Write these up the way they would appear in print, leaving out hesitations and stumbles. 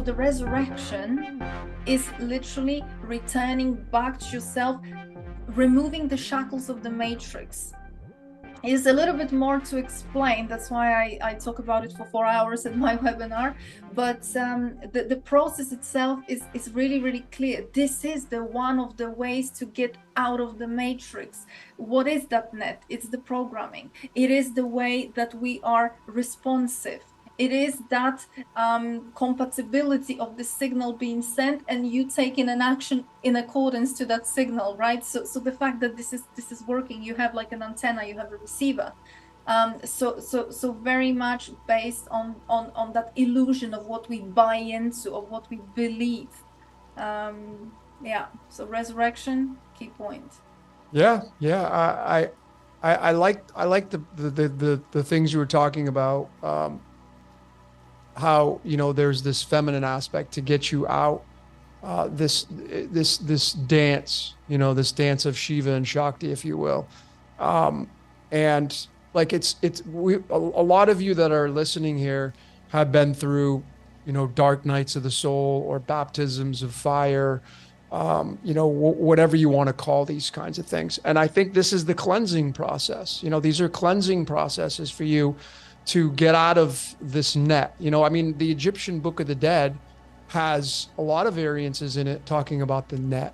the resurrection is literally returning back to yourself, removing the shackles of the matrix. Is a little bit more to explain. That's why I talk about it for 4 hours at my webinar. But the process itself is really, really clear. This is the one of the ways to get out of the matrix. What is that net? It's the programming. It is the way that we are responsive. It is that compatibility of the signal being sent and you taking an action in accordance to that signal, right? So the fact that this is working, you have like an antenna, you have a receiver. So very much based on that illusion of what we buy into, of what we believe. Yeah. So resurrection, key point. Yeah. I like the things you were talking about. How, there's this feminine aspect to get you out, this dance, this dance of Shiva and Shakti, if you will. And like, a lot of you that are listening here have been through, dark nights of the soul or baptisms of fire, whatever you want to call these kinds of things. And I think this is the cleansing process. These are cleansing processes for you to get out of this net. The Egyptian Book of the Dead has a lot of variances in it talking about the net,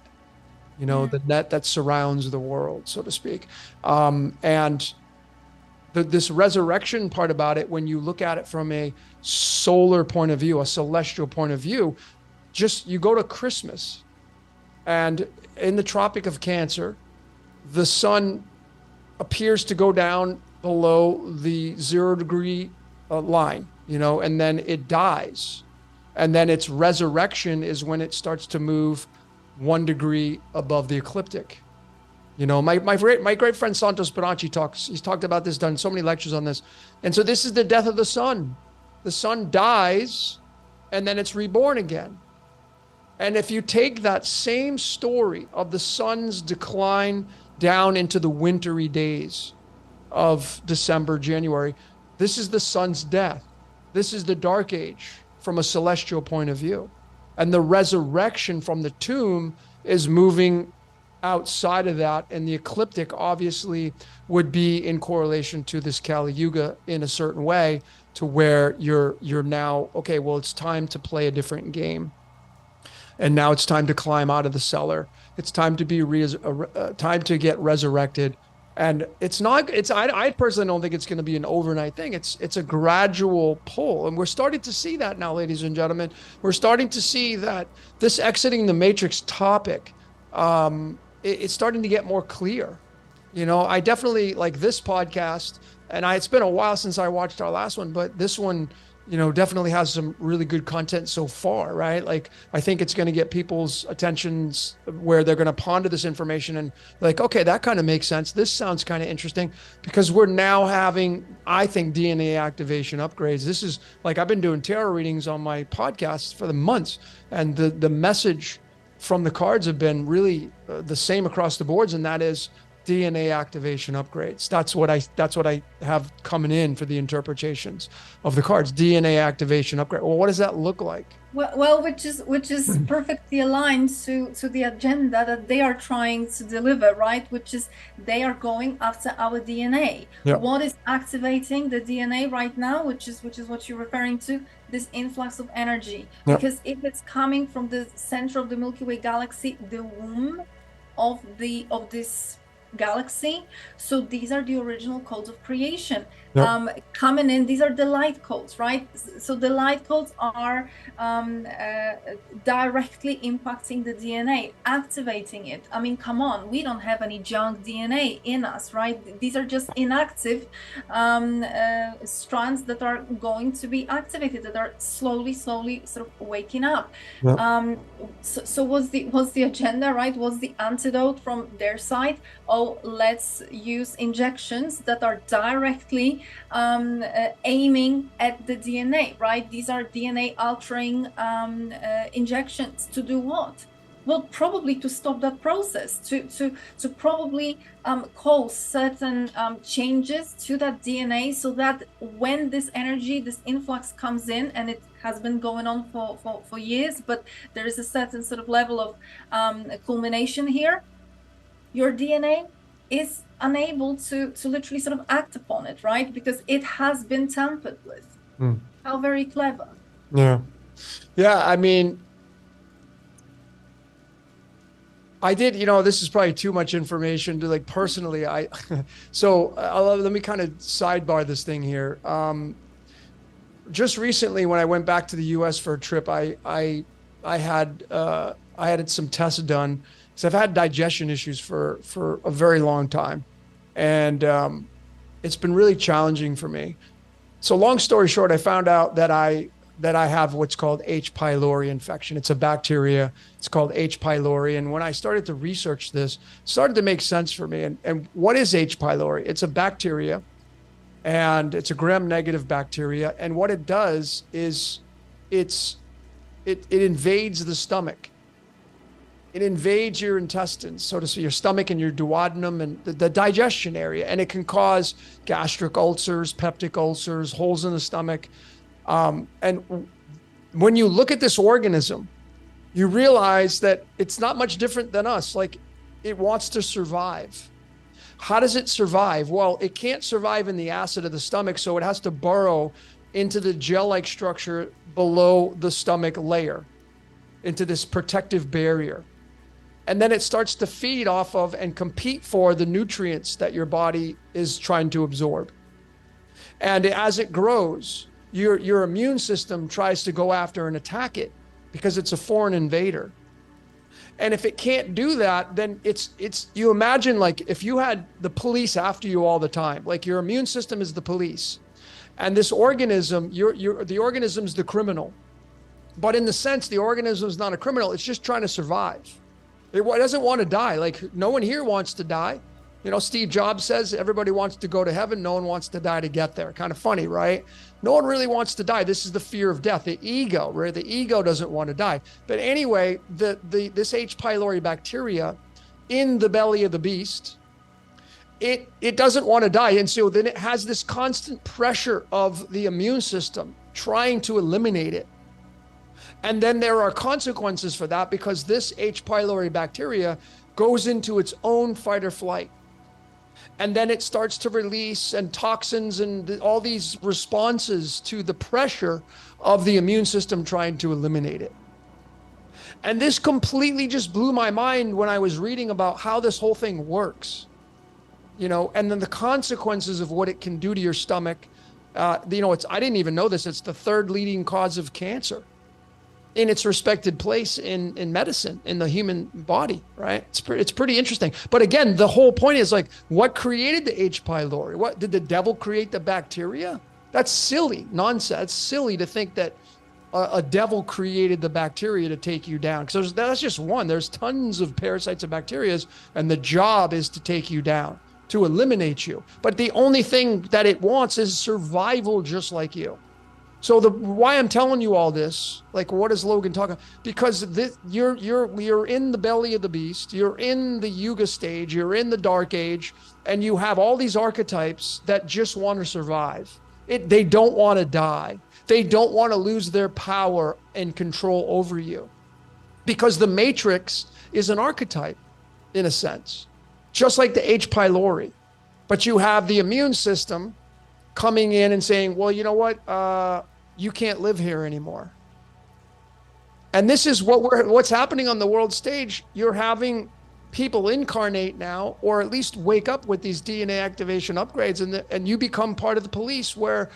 the net that surrounds the world, so to speak. And this resurrection part about it, when you look at it from a solar point of view, a celestial point of view, you go to Christmas, and in the Tropic of Cancer, the sun appears to go down below the 0-degree line, and then it dies. And then its resurrection is when it starts to move 1 degree above the ecliptic. My great friend Santos Branchi he's talked about this, done so many lectures on this. And so this is the death of the sun. The sun dies and then it's reborn again. And if you take that same story of the sun's decline down into the wintry days of December, January, this is the sun's death. This is the dark age from a celestial point of view. And the resurrection from the tomb is moving outside of that. And the ecliptic obviously would be in correlation to this Kali Yuga in a certain way, to where you're now, okay, well, it's time to play a different game. And now it's time to climb out of the cellar. It's time to be time to get resurrected. And I personally don't think it's going to be an overnight thing. It's a gradual pull. And we're starting to see that now, ladies and gentlemen. We're starting to see that this exiting the matrix topic, it's starting to get more clear. I definitely like this podcast, and it's been a while since I watched our last one, but this one, definitely has some really good content so far, right? Like, I think it's going to get people's attentions where they're going to ponder this information and like, okay, that kind of makes sense. This sounds kind of interesting, because we're now having, I think, DNA activation upgrades. This is like, I've been doing tarot readings on my podcast for the months, and the message from the cards have been really the same across the boards. And that is DNA activation upgrades. That's what I have coming in for the interpretations of the cards. DNA activation upgrade. Well, what does that look like? Well, which is perfectly aligned to the agenda that they are trying to deliver, right? Which is, they are going after our DNA. Yeah. What is activating the DNA right now, which is what you're referring to, this influx of energy. Yeah. Because if it's coming from the center of the Milky Way galaxy, the womb of this galaxy, so these are the original codes of creation. Yep. Coming in, these are the light codes, right? So the light codes are directly impacting the DNA, activating it. I mean, come on, we don't have any junk DNA in us, right? These are just inactive strands that are going to be activated, that are slowly sort of waking up. Yep. So what's the agenda, right? What's the antidote from their side? Oh, let's use injections that are directly aiming at the DNA, right? These are DNA altering injections to do what? Well, probably to stop that process, to probably cause certain changes to that DNA, so that when this energy, this influx comes in and it has been going on for years, but there is a certain sort of level of culmination here. Your DNA is unable to literally sort of act upon it, right? Because it has been tampered with. How very clever. Yeah. Yeah. I mean, I did, this is probably too much information to like personally. Let me kind of sidebar this thing here. Just recently, when I went back to the U.S. for a trip, I had some tests done because I've had digestion issues for a very long time, and it's been really challenging for me. So, long story short, I found out that I have what's called H. pylori infection. It's a bacteria. It's called H. pylori. And when I started to research this, it started to make sense for me. And what is H. pylori? It's a bacteria, and it's a gram-negative bacteria. And what it does is it invades the stomach. It invades your intestines, so to speak, your stomach and your duodenum and the digestion area. And it can cause gastric ulcers, peptic ulcers, holes in the stomach. And when you look at this organism, you realize that it's not much different than us. Like, it wants to survive. How does it survive? Well, it can't survive in the acid of the stomach, so it has to burrow into the gel-like structure below the stomach layer, into this protective barrier. And then it starts to feed off of and compete for the nutrients that your body is trying to absorb. And as it grows, your immune system tries to go after and attack it because it's a foreign invader. And if it can't do that, then you imagine, like, if you had the police after you all the time, like your immune system is the police, and this organism, the organism's the criminal. But in the sense, the organism is not a criminal. It's just trying to survive. It doesn't want to die. Like, no one here wants to die. Steve Jobs says everybody wants to go to heaven. No one wants to die to get there. Kind of funny, right? No one really wants to die. This is the fear of death, the ego, right? The ego doesn't want to die. But anyway, this H. pylori bacteria in the belly of the beast, it doesn't want to die. And so then it has this constant pressure of the immune system trying to eliminate it. And then there are consequences for that, because this H. pylori bacteria goes into its own fight or flight. And then it starts to release and toxins and all these responses to the pressure of the immune system trying to eliminate it. And this completely just blew my mind when I was reading about how this whole thing works, and then the consequences of what it can do to your stomach. I didn't even know this. It's the third leading cause of cancer in its respected place in medicine, in the human body, right? It's pretty interesting. But again, the whole point is, like, what created the H. pylori? What did the devil create the bacteria? That's silly nonsense. It's silly to think that a devil created the bacteria to take you down. Because that's just one. There's tons of parasites and bacteria, and the job is to take you down, to eliminate you. But the only thing that it wants is survival, just like you. So why I'm telling you all this, like, what is Logan talking? Because you're in the belly of the beast, you're in the Yuga stage, you're in the dark age, and you have all these archetypes that just want to survive. They don't want to die. They don't want to lose their power and control over you, because the Matrix is an archetype, in a sense, just like the H. pylori. But you have the immune system coming in and saying, well, you know what? You can't live here anymore. And this is what's happening on the world stage. You're having people incarnate now, or at least wake up with these DNA activation upgrades, and you become part of the police, where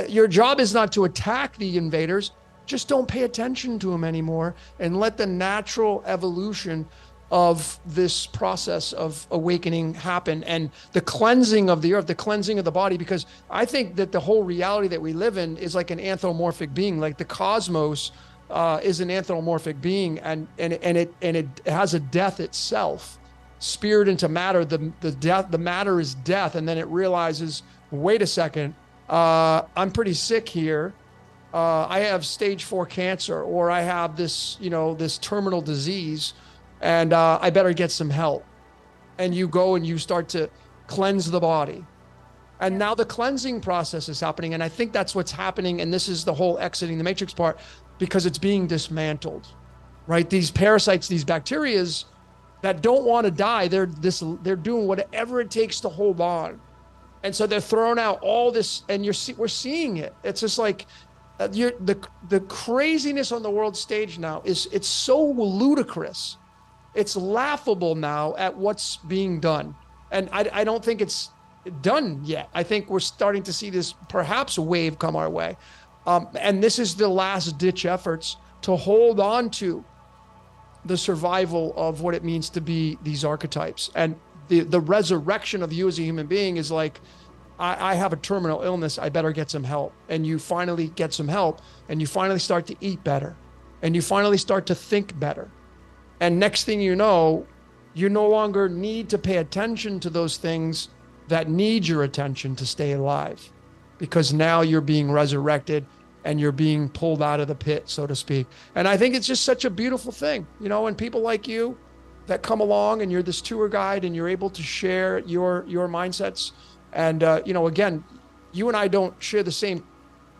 your job is not to attack the invaders. Just don't pay attention to them anymore, and let the natural evolution of this process of awakening happen, and the cleansing of the earth, the cleansing of the body. Because I think that the whole reality that we live in is like an anthropomorphic being. Like the cosmos is an anthropomorphic being, and it has a death itself, spirit into matter. The matter is death, and then it realizes, wait a second, I'm pretty sick here. I have stage 4 cancer, or I have this terminal disease, and I better get some help. And you go and you start to cleanse the body. And Yeah. now the cleansing process is happening. And I think that's what's happening. And this is the whole exiting the matrix part, because it's being dismantled, right? These parasites, these bacterias that don't want to die, they're doing whatever it takes to hold on. And so they're throwing out all this, and we're seeing it. It's just like the craziness on the world stage now it's so ludicrous. It's laughable now at what's being done. And I don't think it's done yet. I think we're starting to see this perhaps wave come our way. And this is the last ditch efforts to hold on to the survival of what it means to be these archetypes. And the resurrection of you as a human being is like, I have a terminal illness, I better get some help. And you finally get some help, and you finally start to eat better, and you finally start to think better. And next thing you know, you no longer need to pay attention to those things that need your attention to stay alive, because now you're being resurrected and you're being pulled out of the pit, so to speak. And I think it's just such a beautiful thing, you know, and people like you that come along and you're this tour guide and you're able to share your mindsets. And, you know, again, you and I don't share the same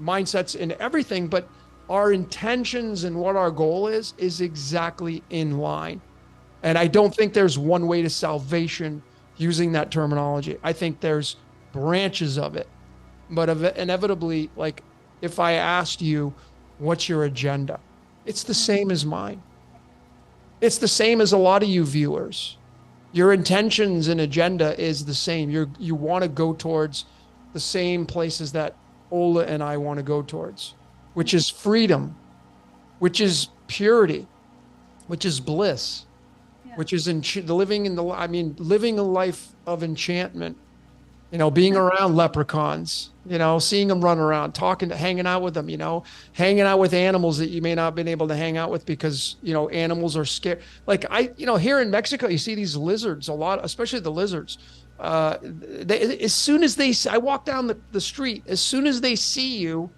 mindsets in everything, but our intentions and what our goal is exactly in line. And I don't think there's one way to salvation using that terminology. I think there's branches of it. But inevitably, like if I asked you, what's your agenda? It's the same as mine. It's the same as a lot of you viewers. Your intentions and agenda is the same. You want to go towards the same places that Ola and I want to go towards, which is freedom, which is purity, which is bliss, which is living a life of enchantment, you know, being around leprechauns, you know, seeing them run around, hanging out with them, you know, hanging out with animals that you may not have been able to hang out with because, you know, animals are scared. Like here in Mexico, you see these lizards a lot, especially the lizards. As soon as I walk down the street, as soon as they see you,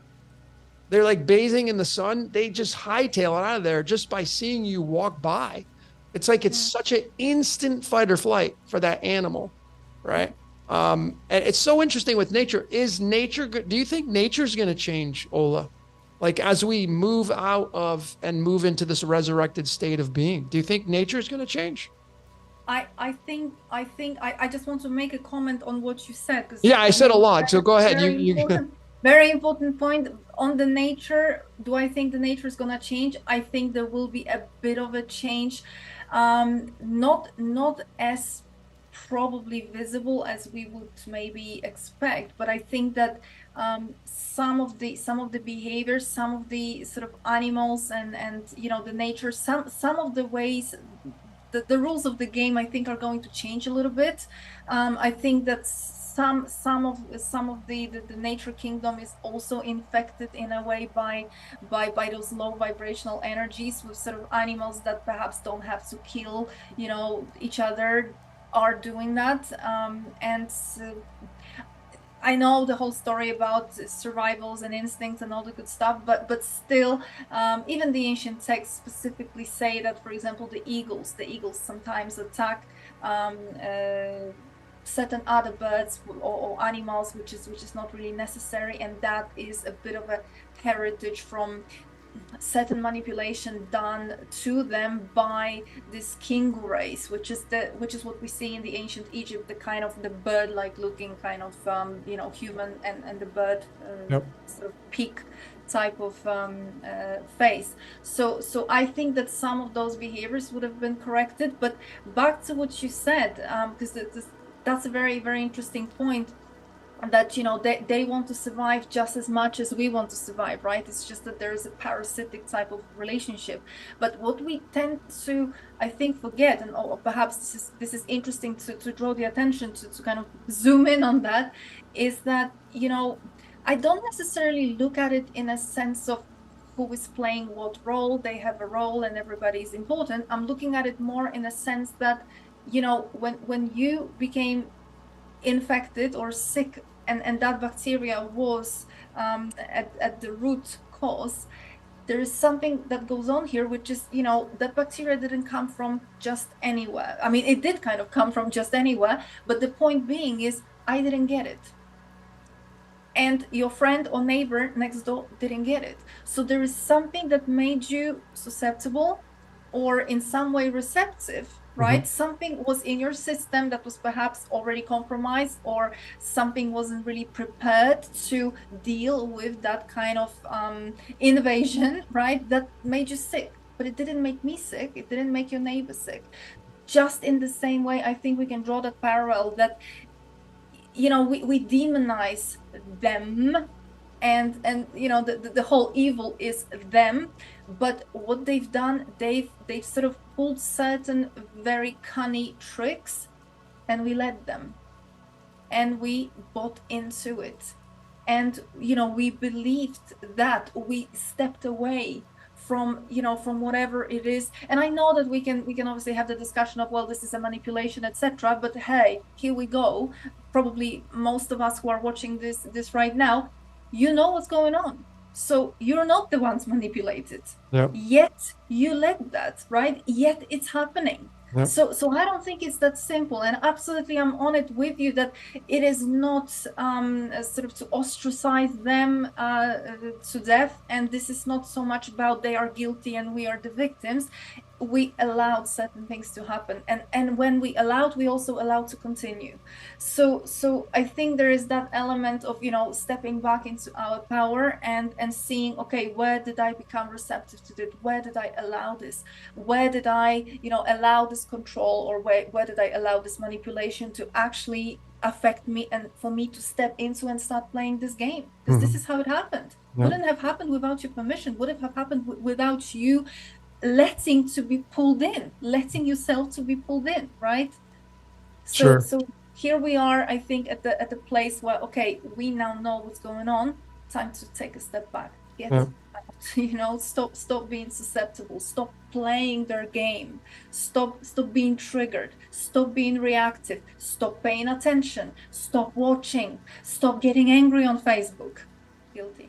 they're like bathing in the sun. They just hightail it out of there just by seeing you walk by. It's like it's such an instant fight or flight for that animal, right? And it's so interesting with nature. Do you think nature's going to change, Ola? Like as we move out of and move into this resurrected state of being, do you think nature's going to change? I think I just want to make a comment on what you said. Yeah, I said a lot, so go ahead. Very important point on the nature. Do I think the nature is going to change? I think there will be a bit of a change, not as probably visible as we would maybe expect, but I think that some of the behaviors, some of the sort of animals and you know the nature, some of the ways, the rules of the game, I think are going to change a little bit. I think that some of the nature kingdom is also infected in a way by those low vibrational energies, with sort of animals that perhaps don't have to kill, you know, each other are doing that. And I know the whole story about survivals and instincts and all the good stuff, but still, even the ancient texts specifically say that, for example, the eagles sometimes attack certain other birds or animals, which is not really necessary, and that is a bit of a heritage from certain manipulation done to them by this king race, which is what we see in the ancient Egypt, the kind of the bird-like looking kind of you know, human and the bird sort of peak type of face. So I think that some of those behaviors would have been corrected. But back to what you said, because that's a very, very interesting point, that, you know, they want to survive just as much as we want to survive, right? It's just that there is a parasitic type of relationship. But what we tend to, I think, forget, and or perhaps this is interesting to draw the attention to kind of zoom in on that, is that, you know, I don't necessarily look at it in a sense of who is playing what role. They have a role and everybody is important. I'm looking at it more in a sense that, you know, when you became infected or sick, and that bacteria was at the root cause, there is something that goes on here, which is, you know, that bacteria didn't come from just anywhere. I mean, it did kind of come from just anywhere, but the point being is I didn't get it. and your friend or neighbor next door didn't get it. So there is something that made you susceptible or in some way receptive, right? Something was in your system that was perhaps already compromised, or something wasn't really prepared to deal with that kind of invasion, right? That made you sick. But it didn't make me sick. It didn't make your neighbor sick. Just in the same way, I think we can draw that parallel that, we demonize them, and the whole evil is them. But what they've done, they've sort of pulled certain very cunning tricks, and we let them, and we bought into it, and we believed that, we stepped away from whatever it is. And I know that we can obviously have the discussion of, well, this is a manipulation, etc. But hey, here we go. Probably most of us who are watching this right now, what's going on. So you're not the ones manipulated. Yep. Yet you let that, right? Yet it's happening. Yep. So I don't think it's that simple. And absolutely, I'm on it with you that it is not sort of to ostracize them to death. And this is not so much about they are guilty and we are the victims. We allowed certain things to happen. And when we allowed, we also allowed to continue. So I think there is that element of, stepping back into our power and seeing, okay, where did I become receptive to it? Where did I allow this? Where did I, allow this control, or where did I allow this manipulation to actually affect me, and for me to step into and start playing this game? Because this is how it happened. Wouldn't have happened without your permission. Wouldn't have happened without you letting yourself to be pulled in, right? So here we are, I think, at the place where, okay, we now know what's going on. Time to take a step back. Get out, stop being susceptible. Stop playing their game. Stop being triggered. Stop being reactive. Stop paying attention. Stop watching. Stop getting angry on Facebook. Guilty.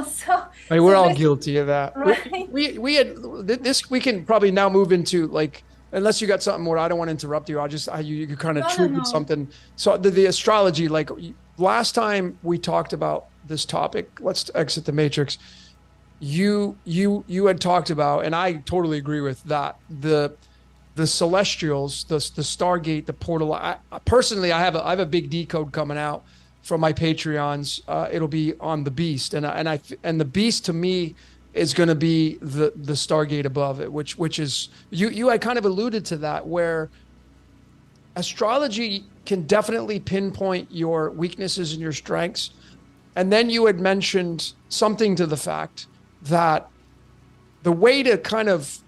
So we're all guilty of that. Right? We had this. We can probably now move into, like, unless you got something more. I don't want to interrupt you. You kind of triggered something. So the astrology, like last time we talked about this topic, let's exit the matrix. You had talked about, and I totally agree with that, the celestials, the Stargate, the portal. Personally, I have a big decode coming out from my Patreons. It'll be on the Beast, and the Beast to me is going to be the Stargate above it, which is you had kind of alluded to that, where astrology can definitely pinpoint your weaknesses and your strengths. And then you had mentioned something to the fact that the way to kind of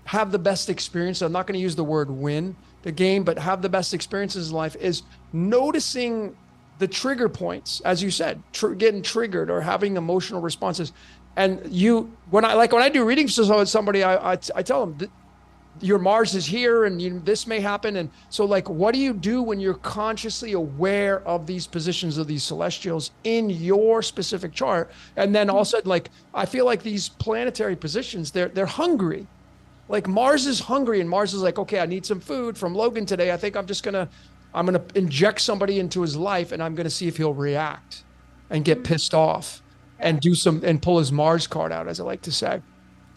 have the best experience, I'm not going to use the word win the game, but have the best experiences in life, is noticing the trigger points, as you said, getting triggered or having emotional responses. And when I do readings with somebody, I tell them, your Mars is here, and this may happen. And so, like, what do you do when you're consciously aware of these positions of these celestials in your specific chart? And then all of a sudden, like, I feel like these planetary positions, they're hungry. Like Mars is hungry, and Mars is like, okay, I need some food from Logan today. I think I'm going to inject somebody into his life, and I'm going to see if he'll react and get pissed off and pull his Mars card out, as I like to say.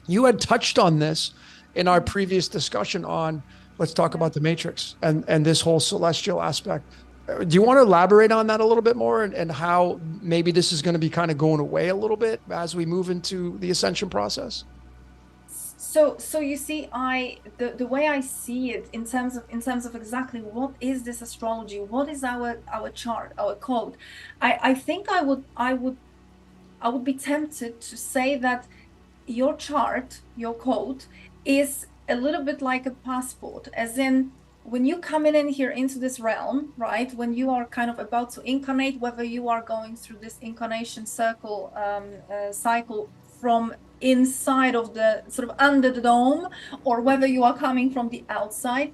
You had touched on this in our previous discussion on, let's talk about the Matrix and this whole celestial aspect. Do you want to elaborate on that a little bit more, and how maybe this is going to be kind of going away a little bit as we move into the ascension process? So you see, the way I see it in terms of exactly what is this astrology, what is our chart, our code, I think I would be tempted to say that your chart, your code, is a little bit like a passport, as in, when you come in here into this realm, right, when you are kind of about to incarnate, whether you are going through this incarnation cycle from inside of the sort of under the dome, or whether you are coming from the outside,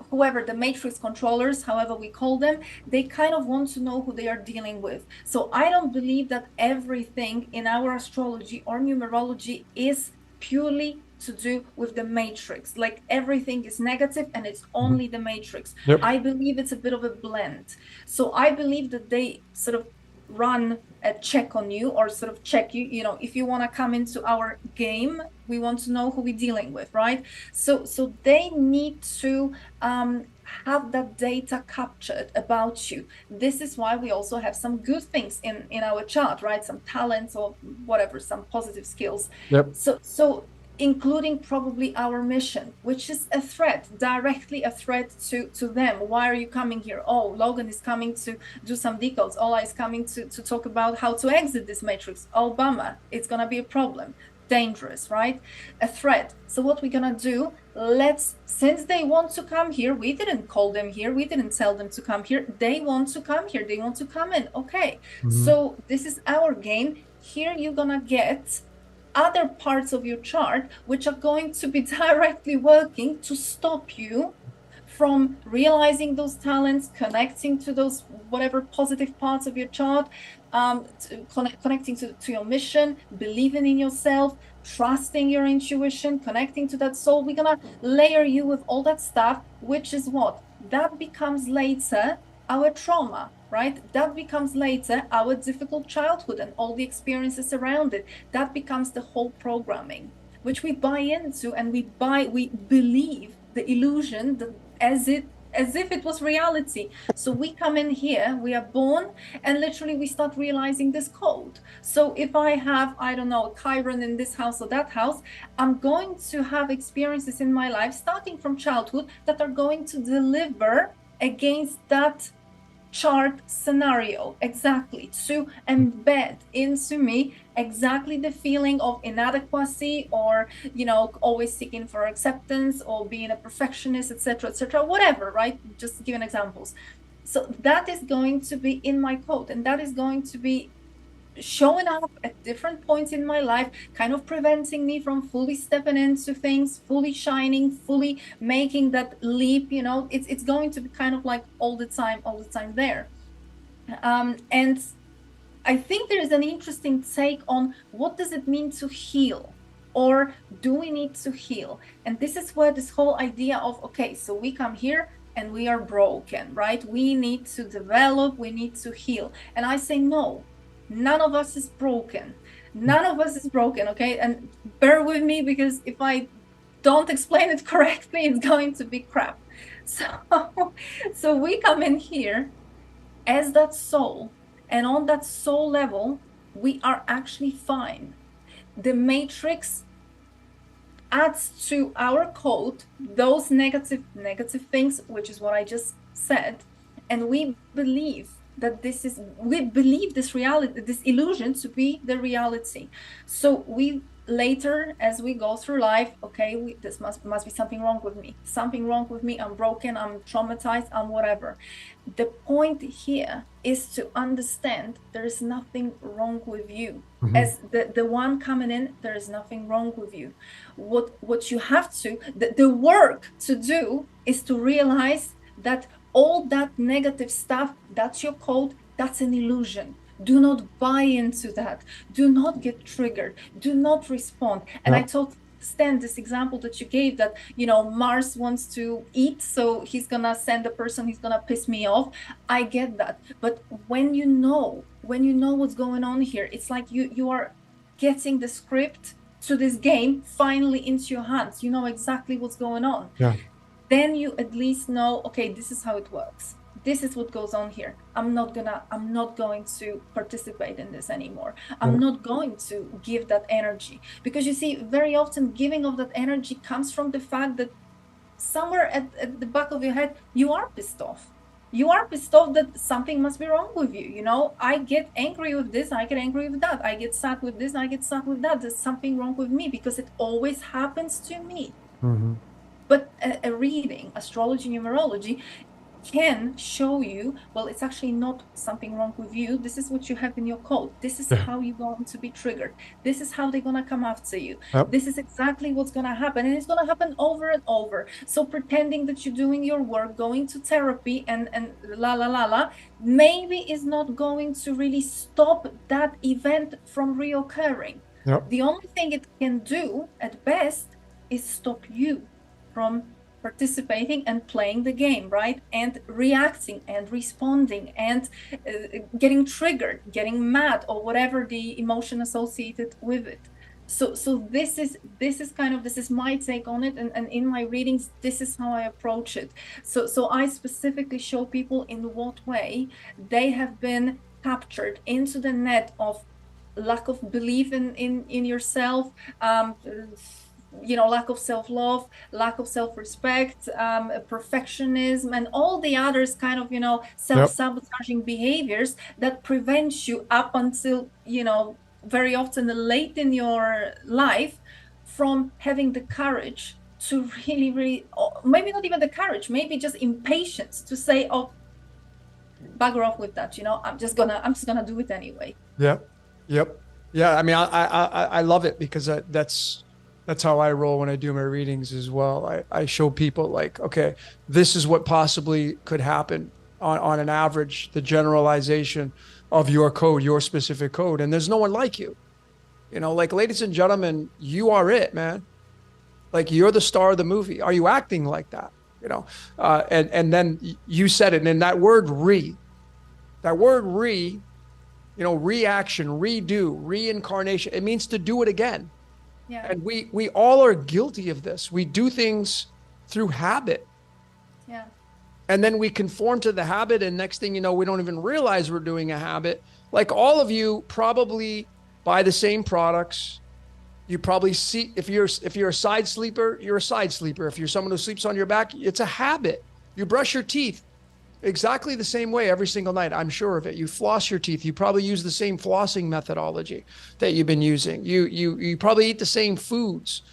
whoever the matrix controllers, however we call them, they kind of want to know who they are dealing with. So I don't believe that everything in our astrology or numerology is purely to do with the matrix, like everything is negative and it's only the matrix. Yep. I believe it's a bit of a blend. So I believe that they sort of run a check on you, or sort of check you, you know, if you want to come into our game, we want to know who we're dealing with, right? So they need to have that data captured about you. This is why we also have some good things in our chart, right? Some talents or whatever, some positive skills. Yep. So including probably our mission, which is a threat, directly a threat to them. Why are you coming here? Oh, Logan is coming to do some decals. Ola is coming to talk about how to exit this matrix. Oh, bummer, it's gonna be a problem. Dangerous, right? A threat. So what we're gonna do, since they want to come here, we didn't call them here, we didn't tell them to come here, they want to come here, they want to come in. Okay, so this is our game. Here you're gonna get other parts of your chart which are going to be directly working to stop you from realizing those talents, connecting to those whatever positive parts of your chart, connecting to your mission, believing in yourself, trusting your intuition, connecting to that soul. We're gonna layer you with all that stuff, which is what? That becomes later our trauma, right? That becomes later our difficult childhood and all the experiences around it. That becomes the whole programming, which we buy into, and we believe the illusion that as if it was reality. So we come in here, we are born, and literally we start realizing this code. So if I have, I don't know, Chiron in this house or that house, I'm going to have experiences in my life starting from childhood that are going to deliver against that chart scenario, exactly, to embed into me exactly the feeling of inadequacy, or, you know, always seeking for acceptance, or being a perfectionist, etc., whatever, right? Just giving examples. So that is going to be in my code, and that is going to be showing up at different points in my life, kind of preventing me from fully stepping into things, fully shining, fully making that leap. You know, it's going to be kind of like all the time there. And I think there is an interesting take on what does it mean to heal, or do we need to heal? And this is where this whole idea of, okay, so we come here and we are broken, right? We need to develop, we need to heal. And I say, no, none of us is broken. None of us is broken, okay? And bear with me, because if I don't explain it correctly, it's going to be crap. So we come in here as that soul, and on that soul level, we are actually fine. The matrix adds to our code those negative things, which is what I just said, and we believe that we believe this reality, this illusion, to be the reality. So we later, as we go through life, okay, this must be something wrong with me. Something wrong with me. I'm broken. I'm traumatized. I'm whatever. The point here is to understand there is nothing wrong with you. As the one coming in, there is nothing wrong with you. What you have to, the work to do is to realize that all that negative stuff, that's your code, that's an illusion. Do not buy into that. Do not get triggered. Do not respond. And I totally understand this example that you gave, that, you know, Mars wants to eat, so he's gonna send a person, he's gonna piss me off. I get that. But when you know what's going on here, it's like you are getting the script to this game finally into your hands. You know exactly what's going on. Yeah. Then you at least know, okay, this is how it works. This is what goes on here. I'm not going to participate in this anymore. I'm not going to give that energy, because you see, very often giving of that energy comes from the fact that somewhere at the back of your head, you are pissed off. You are pissed off that something must be wrong with you. You know, I get angry with this, I get angry with that. I get sad with this, I get sad with that. There's something wrong with me, because it always happens to me. But a reading, astrology, numerology, can show you, well, it's actually not something wrong with you. This is what you have in your code. This is how you're going to be triggered. This is how they're going to come after you. This is exactly what's going to happen. And it's going to happen over and over. So pretending that you're doing your work, going to therapy and maybe is not going to really stop that event from reoccurring. The only thing it can do at best is stop you from participating and playing the game, right? And reacting and responding and getting triggered, getting mad, or whatever the emotion associated with it. So this is kind of, this is my take on it, and in my readings this is how I approach it. So I specifically show people in what way they have been captured into the net of lack of belief in yourself, lack of self-love, lack of self-respect, perfectionism, and all the others kind of, self-sabotaging behaviors that prevent you up until, very often late in your life from having the courage to really, really, maybe not even the courage, maybe just impatience to say, oh, bugger off with that, I'm just gonna do it anyway. Yep. Yeah. I mean, I love it because that's how I roll when I do my readings as well. I show people like, okay, this is what possibly could happen on an average, the generalization of your code, your specific code. And there's no one like you, like, ladies and gentlemen, you are it, man. Like, you're the star of the movie. Are you acting like that? And then you said it. And that word reaction, redo, reincarnation, it means to do it again. Yeah. And we all are guilty of this. We do things through habit. Yeah. And then we conform to the habit. And next thing you know, we don't even realize we're doing a habit. Like, all of you probably buy the same products. You probably see, if you're a side sleeper, you're a side sleeper. If you're someone who sleeps on your back, it's a habit. You brush your teeth exactly the same way every single night. I'm sure of it. You floss your teeth. You probably use the same flossing methodology that you've been using. You probably eat the same foods.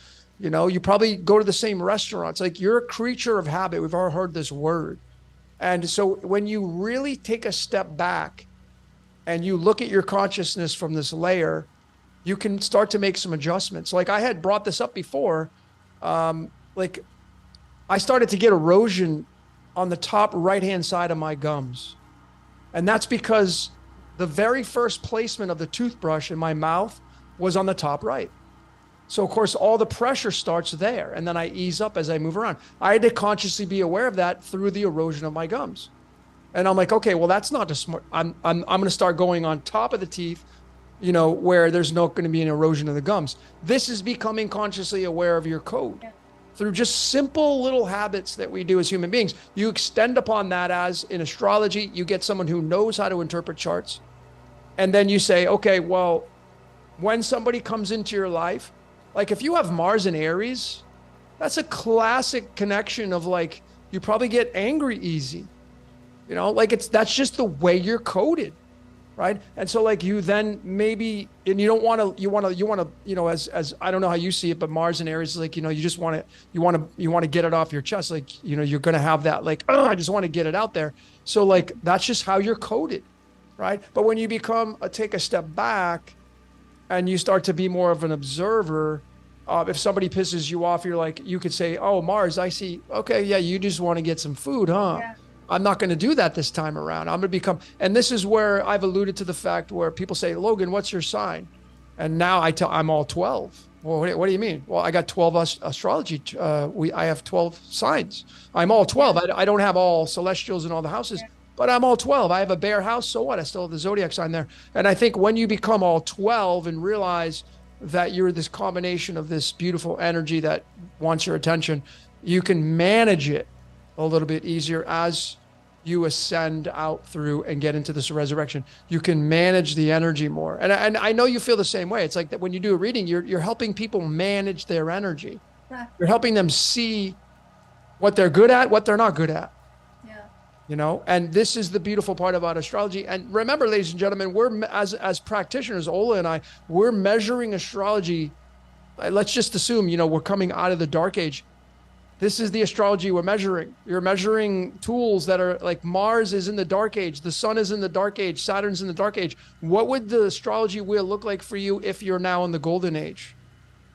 You probably go to the same restaurants. Like, you're a creature of habit. We've all heard this word. And so when you really take a step back and you look at your consciousness from this layer, you can start to make some adjustments. Like, I had brought this up before. Like, I started to get erosion on the top right-hand side of my gums. And that's because the very first placement of the toothbrush in my mouth was on the top right. So of course, all the pressure starts there. And then I ease up as I move around. I had to consciously be aware of that through the erosion of my gums. And I'm like, okay, well, that's not the smart. I'm going to start going on top of the teeth, where there's not going to be an erosion of the gums. This is becoming consciously aware of your code. Yeah. Through just simple little habits that we do as human beings. You extend upon that, as in astrology, you get someone who knows how to interpret charts. And then you say, okay, well, when somebody comes into your life, like, if you have Mars in Aries, that's a classic connection of, like, you probably get angry easy. That's just the way you're coded. Right. And so, like, you then maybe, and you want to, as I don't know how you see it, but Mars and Aries is like, you just want to get it off your chest. Like, you're going to have that, like, oh, I just want to get it out there. So, like, that's just how you're coded. Right. But when you take a step back and you start to be more of an observer, if somebody pisses you off, you could say, oh, Mars, I see. Okay. Yeah. You just want to get some food, huh? Yeah. I'm not going to do that this time around. I'm going to and this is where I've alluded to the fact where people say, Logan, what's your sign? And now I'm all 12. Well, what do you mean? Well, I got 12 astrology. I have 12 signs. I'm all 12. I don't have all celestials in all the houses, but I'm all 12. I have a bare house. So what? I still have the zodiac sign there. And I think when you become all 12 and realize that you're this combination of this beautiful energy that wants your attention, you can manage it a little bit easier as you ascend out through and get into this resurrection. You can manage the energy more. And I know you feel the same way. It's like that when you do a reading, you're helping people manage their energy. Yeah. You're helping them see what they're good at, what they're not good at. Yeah. And this is the beautiful part about astrology. And remember, ladies and gentlemen, we're as practitioners, Ola and I, we're measuring astrology. Let's just assume, we're coming out of the dark age. This is the astrology we're measuring. You're measuring tools that are like Mars is in the dark age. The sun is in the dark age. Saturn's in the dark age. What would the astrology wheel look like for you if you're now in the golden age?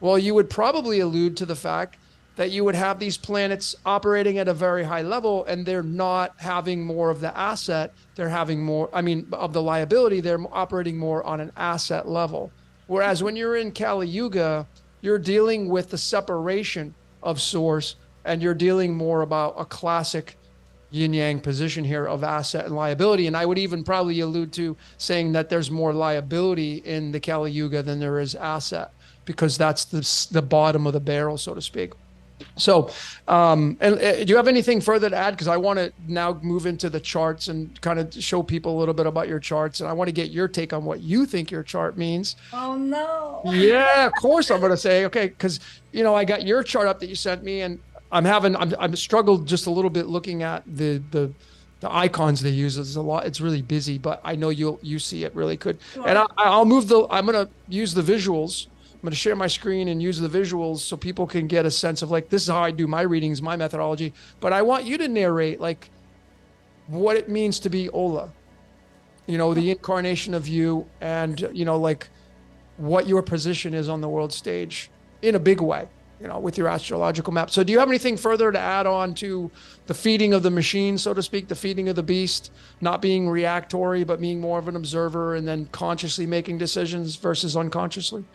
Well, you would probably allude to the fact that you would have these planets operating at a very high level and they're not having more of the asset. They're having more, of the liability. They're operating more on an asset level. Whereas when you're in Kali Yuga, you're dealing with the separation of source, and you're dealing more about a classic yin yang position here of asset and liability. And I would even probably allude to saying that there's more liability in the Kali Yuga than there is asset, because that's the bottom of the barrel, so to speak. So, do you have anything further to add? Because I want to now move into the charts and kind of show people a little bit about your charts. And I want to get your take on what you think your chart means. Oh no. Yeah, of course I'm going to say, okay, because, I got your chart up that you sent me, and I'm struggled just a little bit looking at the icons they use. It's a lot. It's really busy, but I know you see it really good. Sure. And I'm going to use the visuals. I'm going to share my screen and use the visuals so people can get a sense of, like, this is how I do my readings, my methodology. But I want you to narrate, like, what it means to be Ola, the incarnation of you, and, like, what your position is on the world stage in a big way, with your astrological map. So do you have anything further to add on to the feeding of the machine, so to speak, the feeding of the beast, not being reactory, but being more of an observer and then consciously making decisions versus unconsciously?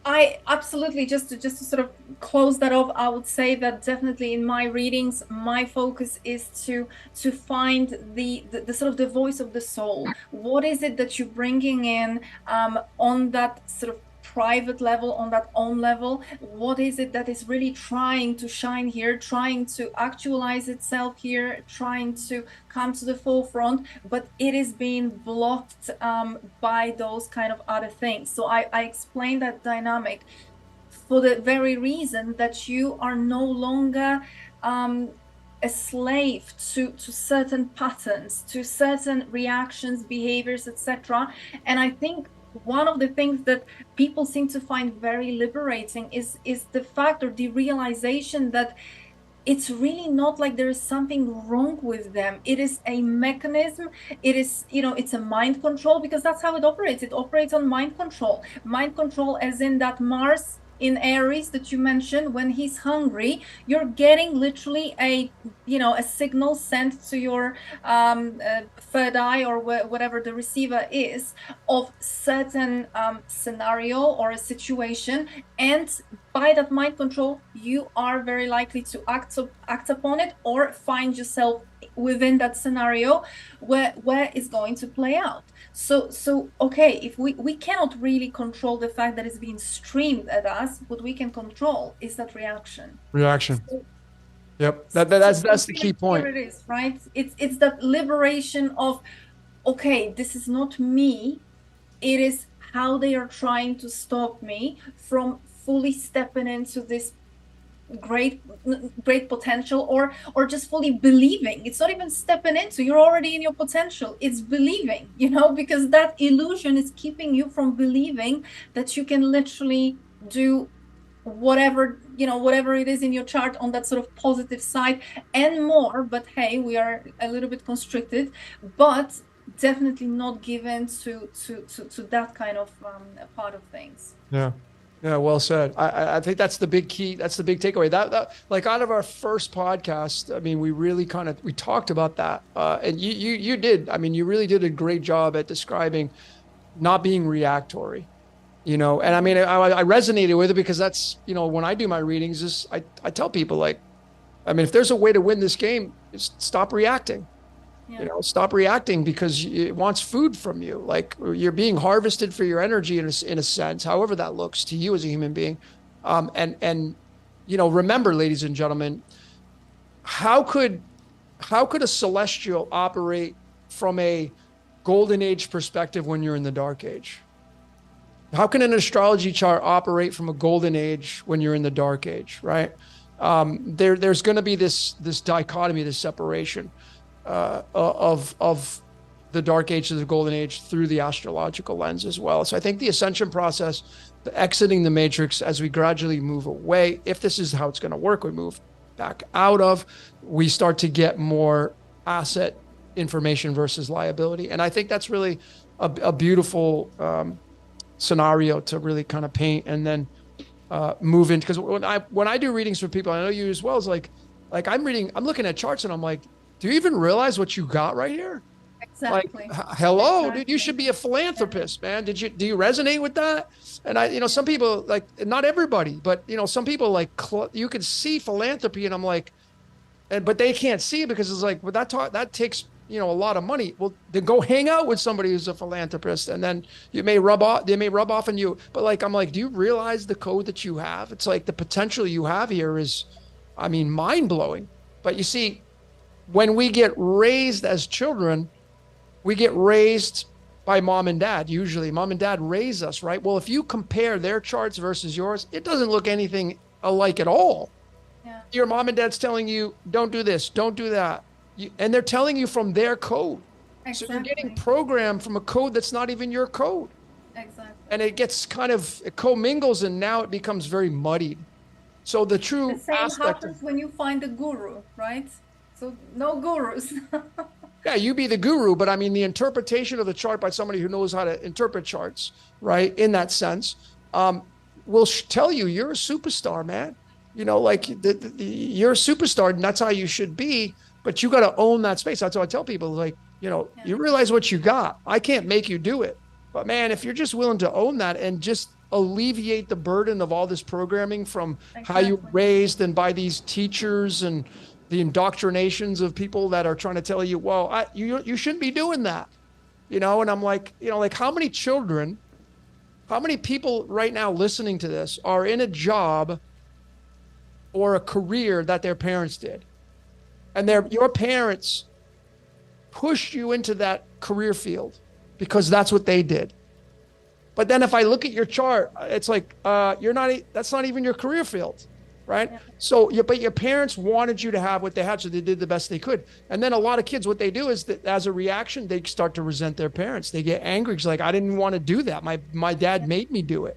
I absolutely, just to sort of close that off, I would say that definitely in my readings, my focus is to find the sort of the voice of the soul. What is it that you're bringing in on that sort of private level, on that own level? What is it that is really trying to shine here, trying to actualize itself here, trying to come to the forefront, but it is being blocked by those kind of other things? So I explained that dynamic for the very reason that you are no longer a slave to certain patterns, to certain reactions, behaviors, etc. And I think one of the things that people seem to find very liberating is the fact, or the realization, that it's really not like there is something wrong with them. It is a mechanism. It is, it's a mind control, because that's how it operates. It operates on mind control. Mind control, as in that Mars in Aries that you mentioned, when he's hungry, you're getting literally a signal sent to your third eye, or whatever the receiver is, of certain scenario or a situation, and by that mind control, you are very likely to act upon it, or find yourself within that scenario where it's going to play out. So okay, if we cannot really control the fact that it's being streamed at us, what we can control is that reaction. So, yep, that's the key point. It is, right? It's that liberation of, okay, this is not me. It is how they are trying to stop me from fully stepping into this great potential, or just fully believing. It's not even stepping into, you're already in your potential. It's believing, because that illusion is keeping you from believing that you can literally do whatever it is in your chart on that sort of positive side and more. But hey, we are a little bit constricted, but definitely not given to that kind of part of things. Yeah, well said. I think that's the big key. That's the big takeaway. That like, out of our first podcast, I mean, we really we talked about that. And you did. I mean, you really did a great job at describing not being reactory, And I mean, I resonated with it, because that's, when I do my readings, I tell people, like, I mean, if there's a way to win this game, just stop reacting. Yeah. Stop reacting, because it wants food from you. Like, you're being harvested for your energy in a sense, however that looks to you as a human being. And remember, ladies and gentlemen, how could a celestial operate from a golden age perspective when you're in the dark age? How can an astrology chart operate from a golden age when you're in the dark age, right? There's going to be this dichotomy, this separation of the dark age to the golden age through the astrological lens as well. So I think the ascension process, the exiting the matrix as we gradually move away, if this is how it's going to work, we move back out of, we start to get more asset information versus liability. And I think that's really a beautiful scenario to really kind of paint, and then move into, because when I do readings for people, I know you as well, is like I'm looking at charts and I'm like, do you even realize what you got right here? Like, Exactly. hello, dude, you Exactly. should be a philanthropist, man. Do you resonate with that? And some people, like, not everybody, but some people, like, you can see philanthropy, and I'm like, but they can't see it because it's like, well, that takes, a lot of money. Well, then go hang out with somebody who's a philanthropist, and then they may rub off on you. But, like, I'm like, do you realize the code that you have? It's like the potential you have here is, I mean, mind blowing. But you see, when we get raised as children, we get raised by mom and dad. Usually mom and dad raise us, right? Well, if you compare their charts versus yours, it doesn't look anything alike at all. Yeah. Your mom and dad's telling you, don't do this, don't do that. And they're telling you from their code. So you're getting Exactly. programmed from a code that's not even your code. Exactly. And it gets it commingles, and now it becomes very muddied. So the The true same aspect of, happens when you find a guru, right? So no gurus. yeah, you be the guru, but I mean, the interpretation of the chart by somebody who knows how to interpret charts, right? In that sense, will tell you you're a superstar, man. Like you're a superstar, and that's how you should be. But you got to own that space. That's what I tell people. Like, you realize what you got. I can't make you do it, but man, if you're just willing to own that and just alleviate the burden of all this programming from how you were Exactly. raised and by these teachers and the indoctrinations of people that are trying to tell you, well, you shouldn't be doing that, and I'm like, like how many children, how many people right now listening to this are in a job or a career that their parents did, and your parents pushed you into that career field because that's what they did. But then if I look at your chart, it's like, that's not even your career field, right? Yeah. So, but your parents wanted you to have what they had, so they did the best they could. And then a lot of kids, what they do is that as a reaction, they start to resent their parents. They get angry. It's like, I didn't want to do that. My dad made me do it.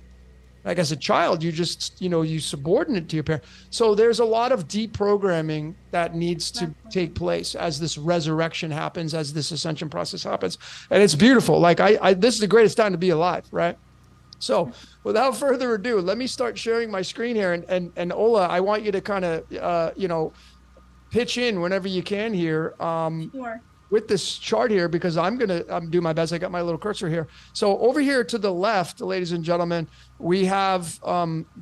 Like, as a child, you just, you subordinate to your parent. So there's a lot of deprogramming that needs to take place as this resurrection happens, as this ascension process happens. And it's beautiful. Like, this is the greatest time to be alive, right? So without further ado, let me start sharing my screen here. And Ola, I want you to kind of, pitch in whenever you can here. Sure. With this chart here, because I'm do my best. I got my little cursor here. So over here to the left, ladies and gentlemen, we have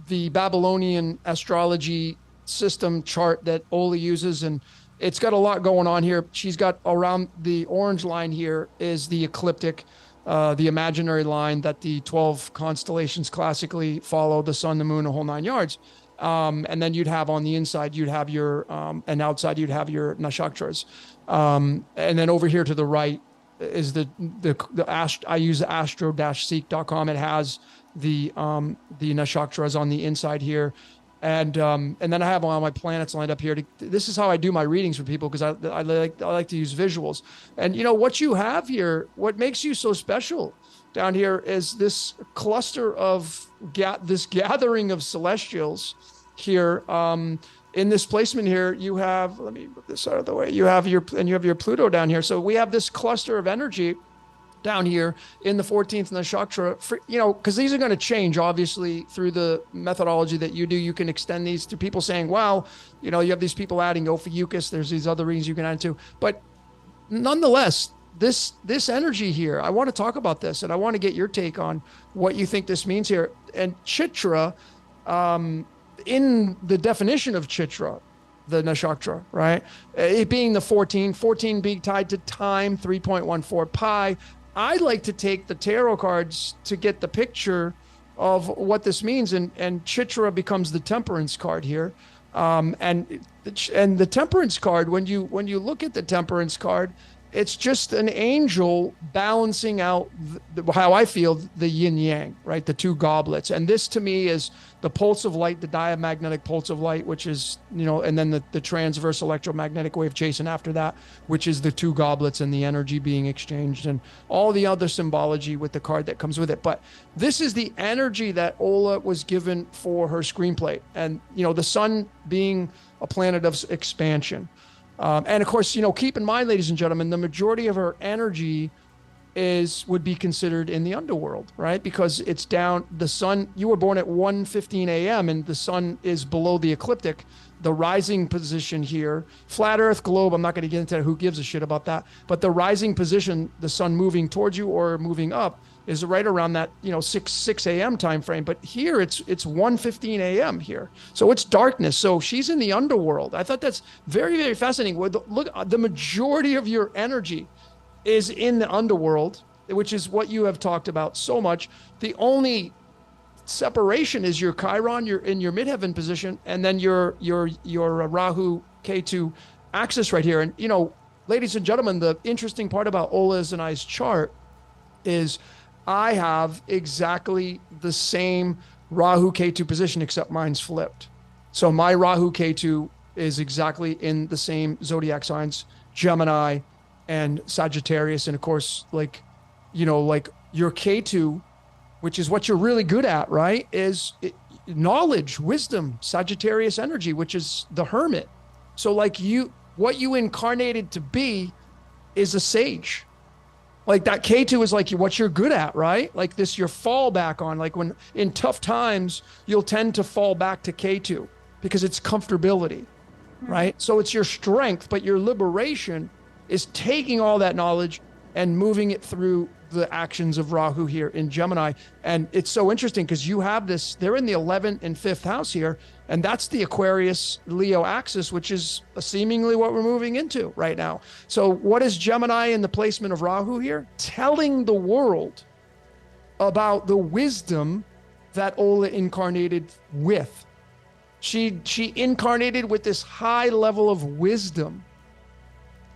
the Babylonian astrology system chart that Ola uses, and it's got a lot going on here. She's got around the orange line here is the ecliptic, the imaginary line that the 12 constellations classically follow: the sun, the moon, the whole 9 yards. And then you'd have on the inside, you'd have your, and outside you'd have your nakshatras. And then over here to the right is I use astro-seek.com. It has the nakshatras on the inside here. And then I have all my planets lined up here. This is how I do my readings for people, because I like to use visuals. And what you have here, what makes you so special down here is this cluster of this gathering of celestials here. In this placement here, you have, let me move this out of the way. You have your Pluto down here. So we have this cluster of energy down here in the 14th nakshatra, because these are going to change, obviously, through the methodology that you do. You can extend these to people saying, wow, you have these people adding Ophiuchus. There's these other readings you can add to. But nonetheless, this energy here, I want to talk about this, and I want to get your take on what you think this means here. And Chitra, in the definition of Chitra, the nakshatra, right? It being the 14 being tied to time, 3.14 pi. I like to take the tarot cards to get the picture of what this means, and Chitra becomes the temperance card here. And the temperance card, when you look at the temperance card, it's just an angel balancing out how I feel the yin yang, right? The two goblets. And this to me is the pulse of light, the diamagnetic pulse of light, which is, and then the transverse electromagnetic wave chasing after that, which is the two goblets and the energy being exchanged and all the other symbology with the card that comes with it. But this is the energy that Ola was given for her screenplay. And, the sun being a planet of expansion. And of course, keep in mind, ladies and gentlemen, the majority of her energy would be considered in the underworld, right? Because it's down, the sun, you were born at 1:15 a.m. and the sun is below the ecliptic. The rising position here, flat earth, globe, I'm not going to get into who gives a shit about that, but the rising position, the sun moving towards you or moving up, is right around that, 6 a.m. time frame. But here it's 1:15 a.m. here. So it's darkness. So she's in the underworld. I thought that's very, very fascinating. Look, the majority of your energy is in the underworld, which is what you have talked about so much. The only separation is your Chiron, you're in your midheaven position, and then your Rahu Ketu axis right here. And ladies and gentlemen, the interesting part about Ola's and I's chart is I have exactly the same Rahu Ketu position, except mine's flipped. So my Rahu Ketu is exactly in the same zodiac signs, Gemini and Sagittarius. And of course, like your Ketu, which is what you're really good at, right? Is knowledge, wisdom, Sagittarius energy, which is the hermit. So what you incarnated to be is a sage. Like that Ketu is like what you're good at, right? Like this, your fallback on, like when in tough times, you'll tend to fall back to Ketu because it's comfortability, right? So it's your strength, but your liberation is taking all that knowledge and moving it through the actions of Rahu here in Gemini. And it's so interesting because you have this, they're in the 11th and 5th house here, and that's the Aquarius Leo axis, which is seemingly what we're moving into right now. So what is Gemini in the placement of Rahu here? Telling the world about the wisdom that Ola incarnated with. She incarnated with this high level of wisdom,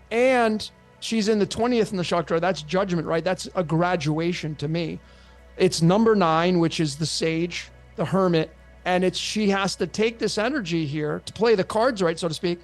and she's in the 20th in the chakra. That's judgment, right? That's a graduation to me. It's number 9, which is the sage, the hermit. And she has to take this energy here to play the cards right, so to speak,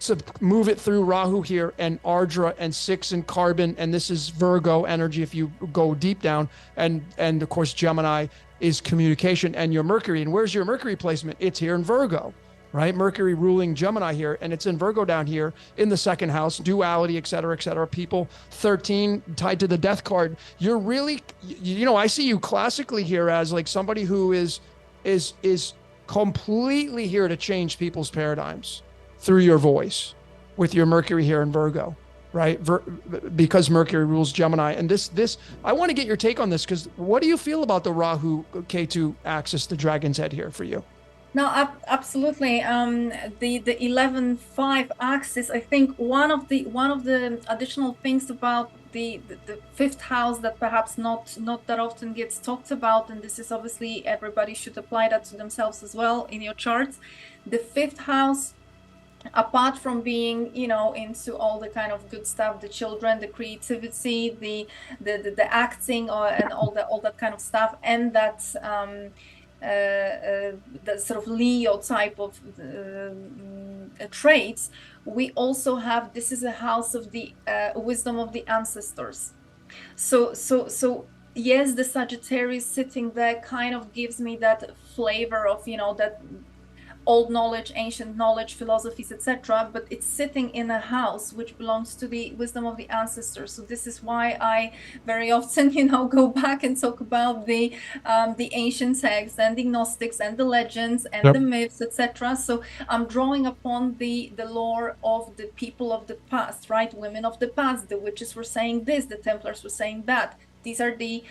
to move it through Rahu here and Ardra and 6 and Carbon. And this is Virgo energy if you go deep down. And of course, Gemini is communication and your Mercury. And where's your Mercury placement? It's here in Virgo. Right? Mercury ruling Gemini here, and it's in Virgo down here in the 2nd house, duality, et cetera, et cetera. People, 13 tied to the death card. You're really, I see you classically here as like somebody who is completely here to change people's paradigms through your voice with your Mercury here in Virgo, right? Because Mercury rules Gemini. And this, I want to get your take on this, because what do you feel about the Rahu Ketu axis, the dragon's head here for you? No, absolutely. The 11-5 axis. I think one of the additional things about the 5th house that perhaps not that often gets talked about, and this is obviously everybody should apply that to themselves as well in your charts. The 5th house, apart from being into all the kind of good stuff, the children, the creativity, the acting, and all that kind of stuff, and that. The sort of Leo type of traits, we also have, this is a house of the wisdom of the ancestors. So yes, the Sagittarius sitting there kind of gives me that flavor of that old knowledge, ancient knowledge, philosophies, etc. But it's sitting in a house which belongs to the wisdom of the ancestors. So this is why I very often, go back and talk about the ancient texts and the Gnostics and the legends and the myths, etc. So I'm drawing upon the lore of the people of the past, right? Women of the past. The witches were saying this, the Templars were saying that. These are the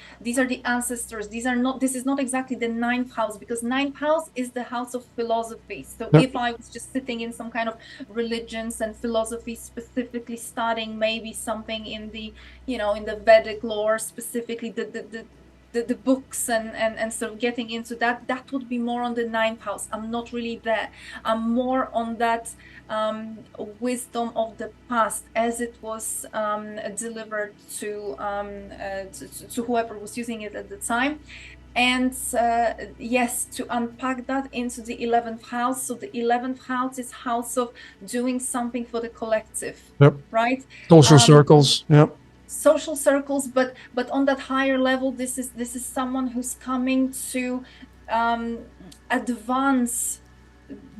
ancestors. This is not exactly the 9th house, because 9th house is the house of philosophy. So if I was just sitting in some kind of religions and philosophy, specifically studying maybe something in the in the Vedic lore, specifically the books and sort of getting into that would be more on the 9th house. I'm not really there. I'm more on that wisdom of the past as it was delivered to whoever was using it at the time. And yes, to unpack that into the 11th house. So the 11th house is house of doing something for the collective, right? Social circles, social circles, but on that higher level, this is someone who's coming to advance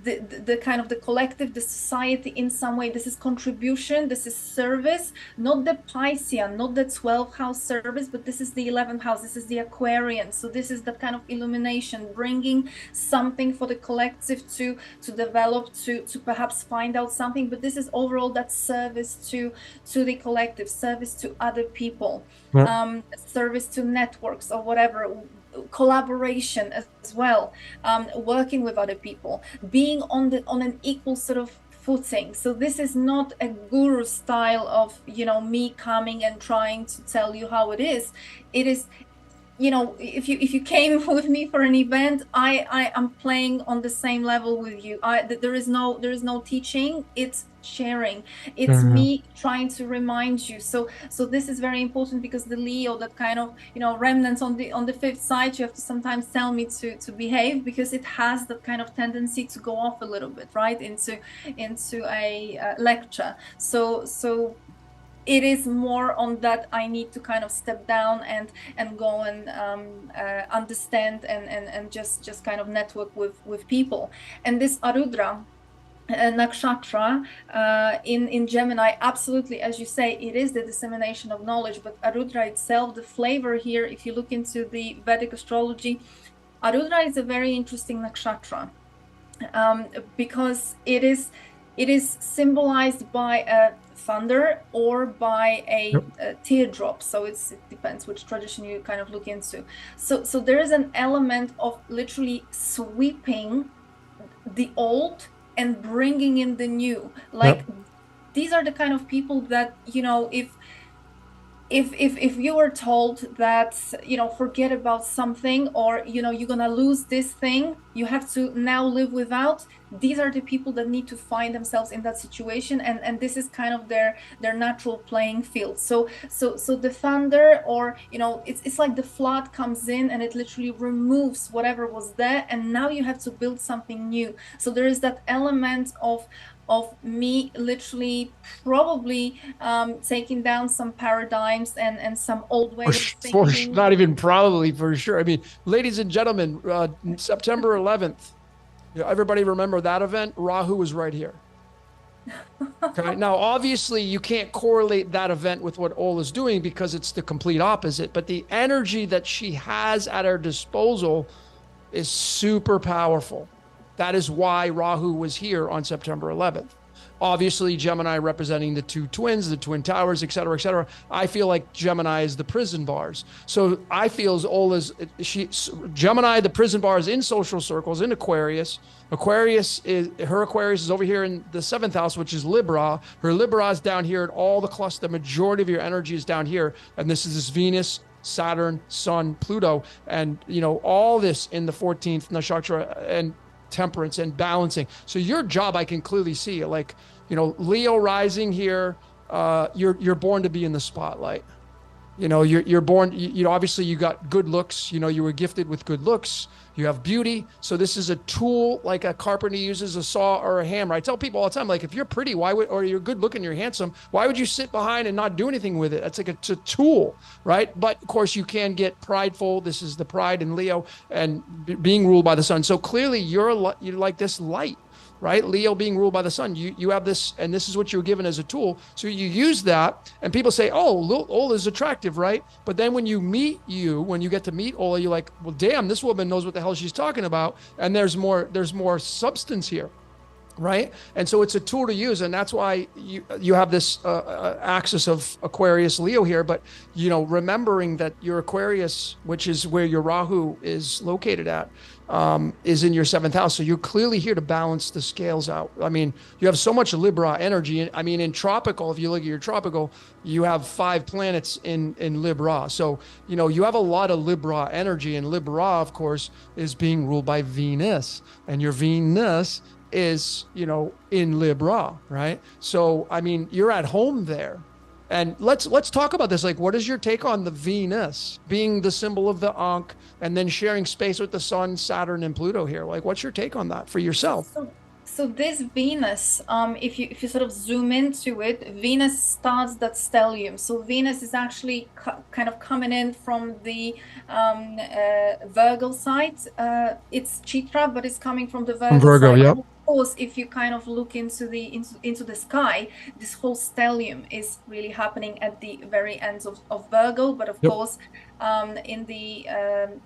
the kind of the collective, the society in some way. This is contribution, this is service, not the Piscean, not the 12th house service, but this is the 11th house, this is the Aquarian. So this is that kind of illumination, bringing something for the collective to develop, to perhaps find out something. But this is overall that service to the collective, service to other people, service to networks or whatever, collaboration as well, working with other people, being on an equal sort of footing. So this is not a guru style of, you know, me coming and trying to tell you how it is. It is, you know, if you came with me for an event, I am playing on the same level with you. There is no teaching, it's sharing. It's me trying to remind you. So this is very important, because the Leo, that kind of, you know, remnants on the fifth side, you have to sometimes tell me to behave, because it has that kind of tendency to go off a little bit, right, into a lecture. So it is more on that I need to kind of step down and go and understand and just kind of network with people. And this Arudra nakshatra in Gemini, absolutely, as you say, it is the dissemination of knowledge. But Arudra itself, the flavor here, if you look into the Vedic astrology, Arudra is a very interesting nakshatra, because it is symbolized by a thunder or by a teardrop. So it depends which tradition you kind of look into. So there is an element of literally sweeping the old and bringing in the new. Like, these are the kind of people that, you know, if you were told that, you know, forget about something, or, you know, you're gonna lose this thing, you have to now live without, these are the people that need to find themselves in that situation, and this is kind of their natural playing field. So the thunder, or, you know, it's like the flood comes in and it literally removes whatever was there, and now you have to build something new. So there is that element of me literally probably taking down some paradigms and some old ways of thinking. Not even probably, for sure. I mean, ladies and gentlemen, September 11th, everybody remember that event? Rahu was right here. Okay. Now, obviously, you can't correlate that event with what Ola's doing, because it's the complete opposite. But the energy that she has at her disposal is super powerful. That is why Rahu was here on September 11th. Obviously, Gemini representing the two twins, the twin towers, et cetera, et cetera. I feel like Gemini is the prison bars. So I feel as Ola's, Gemini, the prison bars in social circles, in Aquarius. Her Aquarius is over here in the 7th house, which is Libra. Her Libra is down here, and all the cluster, the majority of your energy is down here. And this is this Venus, Saturn, Sun, Pluto, and, you know, all this in the 14th nakshatra, and temperance and balancing. So your job, I can clearly see, like, you know, Leo rising here, you're born to be in the spotlight. You know, you're born, you know, obviously you got good looks, you know, you were gifted with good looks, you have beauty. So this is a tool, like a carpenter uses a saw or a hammer. I tell people all the time, like, if you're pretty, or you're good looking, you're handsome, why would you sit behind and not do anything with it? That's like it's a tool, right? But of course you can get prideful. This is the pride in Leo, and being ruled by the sun. So clearly you're like this light, right? Leo being ruled by the sun. You have this, and this is what you're given as a tool. So you use that, and people say, oh, Ola's attractive, right? But then when you get to meet Ola, you're like, well, damn, this woman knows what the hell she's talking about. And there's more substance here, right? And so it's a tool to use. And that's why you have this axis of Aquarius Leo here. But, you know, remembering that your Aquarius, which is where your Rahu is located at, is in your 7th house. So you're clearly here to balance the scales out. I mean, you have so much Libra energy. I mean, in tropical, if you look at your tropical, you have 5 planets in Libra. So, you know, you have a lot of Libra energy, and Libra, of course, is being ruled by Venus, and your Venus is, you know, in Libra, right? So, I mean, you're at home there. And let's talk about this. Like, what is your take on the Venus being the symbol of the Ankh, and then sharing space with the Sun, Saturn, and Pluto here? Like, what's your take on that for yourself? So this Venus, if you sort of zoom into it, Venus starts that stellium. So Venus is actually kind of coming in from the Virgo side. It's Chitra, but it's coming from the Virgo side. Yep. course, if you kind of look into the sky, this whole stellium is really happening at the very ends of Virgo. But of Yep. course, in the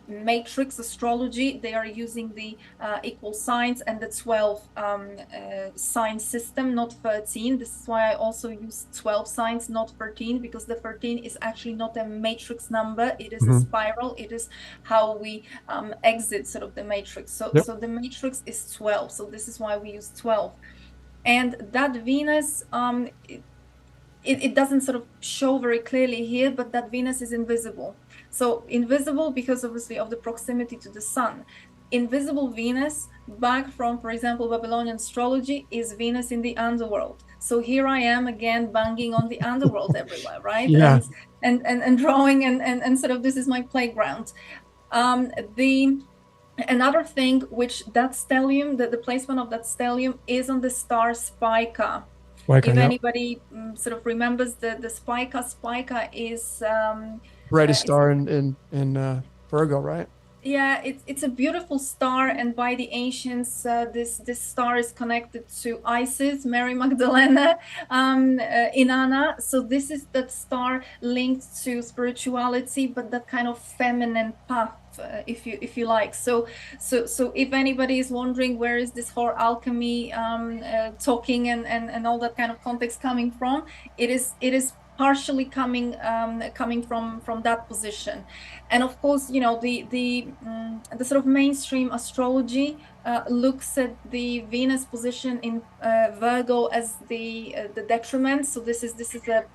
matrix astrology, they are using the equal signs and the 12 sign system, not 13. This is why I also use 12 signs, not 13, because the 13 is actually not a matrix number. It is a spiral. It is how we exit sort of the matrix. So the matrix is 12. So this is why we use 12. And that Venus, it doesn't sort of show very clearly here, but that Venus is invisible. So invisible because obviously of the proximity to the sun. Invisible Venus, back from, for example, Babylonian astrology, is Venus in the underworld. So here I am again banging on the underworld everywhere, right? Yeah. And drawing and sort of this is my playground. Another thing which that stellium, the placement of that stellium is on the star Spica. If anybody sort of remembers the Spica is brightest star in Virgo, right? Yeah, it's a beautiful star, and by the ancients, this star is connected to Isis, Mary Magdalena, Inanna. So this is that star linked to spirituality, but that kind of feminine path, if you like. So if anybody is wondering where is this whole alchemy talking and all that kind of context coming from, it is partially coming from that position. And of course, you know, the sort of mainstream astrology looks at the Venus position in Virgo as the detriment. So this is a,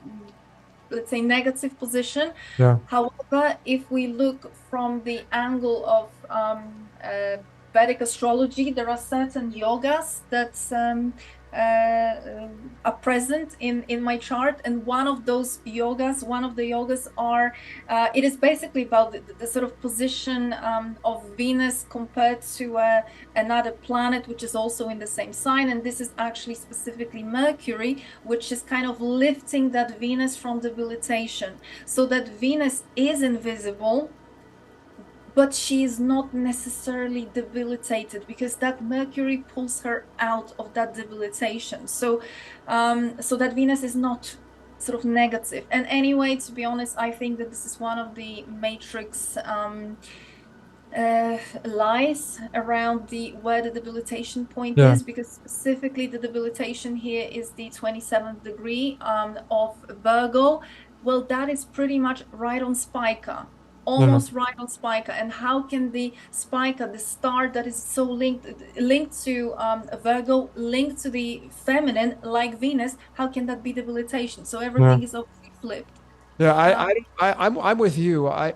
let's say, negative position. Yeah. However, if we look from the angle of Vedic astrology, there are certain yogas that are present in my chart, and one of the yogas are it is basically about the sort of position of Venus compared to another planet which is also in the same sign, and this is actually specifically Mercury, which is kind of lifting that Venus from debilitation, so that Venus is invisible, but she is not necessarily debilitated because that Mercury pulls her out of that debilitation. So that Venus is not sort of negative. And anyway, to be honest, I think that this is one of the matrix lies around where the debilitation point is, because specifically the debilitation here is the 27th degree of Virgo. Well, that is pretty much right on Spica. Almost right on Spica. And how can the Spica, the star that is so linked to Virgo, linked to the feminine like Venus, how can that be debilitation? So everything is obviously flipped. Yeah, I'm with you. I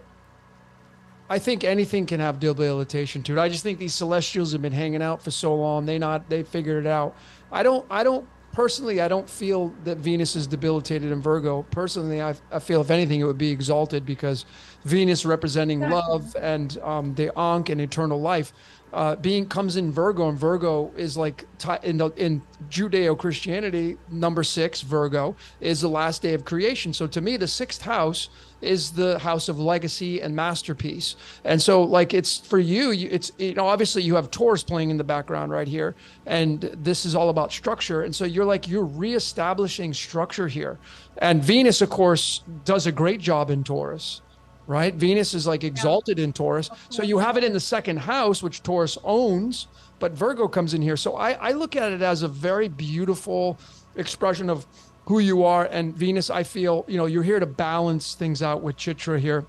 think anything can have debilitation to it. I just think these celestials have been hanging out for so long. They figured it out. I don't personally, I don't feel that Venus is debilitated in Virgo. Personally, I feel if anything, it would be exalted, because Venus representing love and the Ankh and eternal life comes in Virgo, and Virgo is like in Judeo-Christianity, number 6, Virgo, is the last day of creation. So to me, the 6th house is the house of legacy and masterpiece. And so like it's for you, it's, you know, obviously you have Taurus playing in the background right here, and this is all about structure. And so you're reestablishing structure here. And Venus, of course, does a great job in Taurus. Right? Venus is like exalted in Taurus. So you have it in the 2nd house, which Taurus owns, but Virgo comes in here. So I look at it as a very beautiful expression of who you are. And Venus, I feel, you know, you're here to balance things out with Chitra here.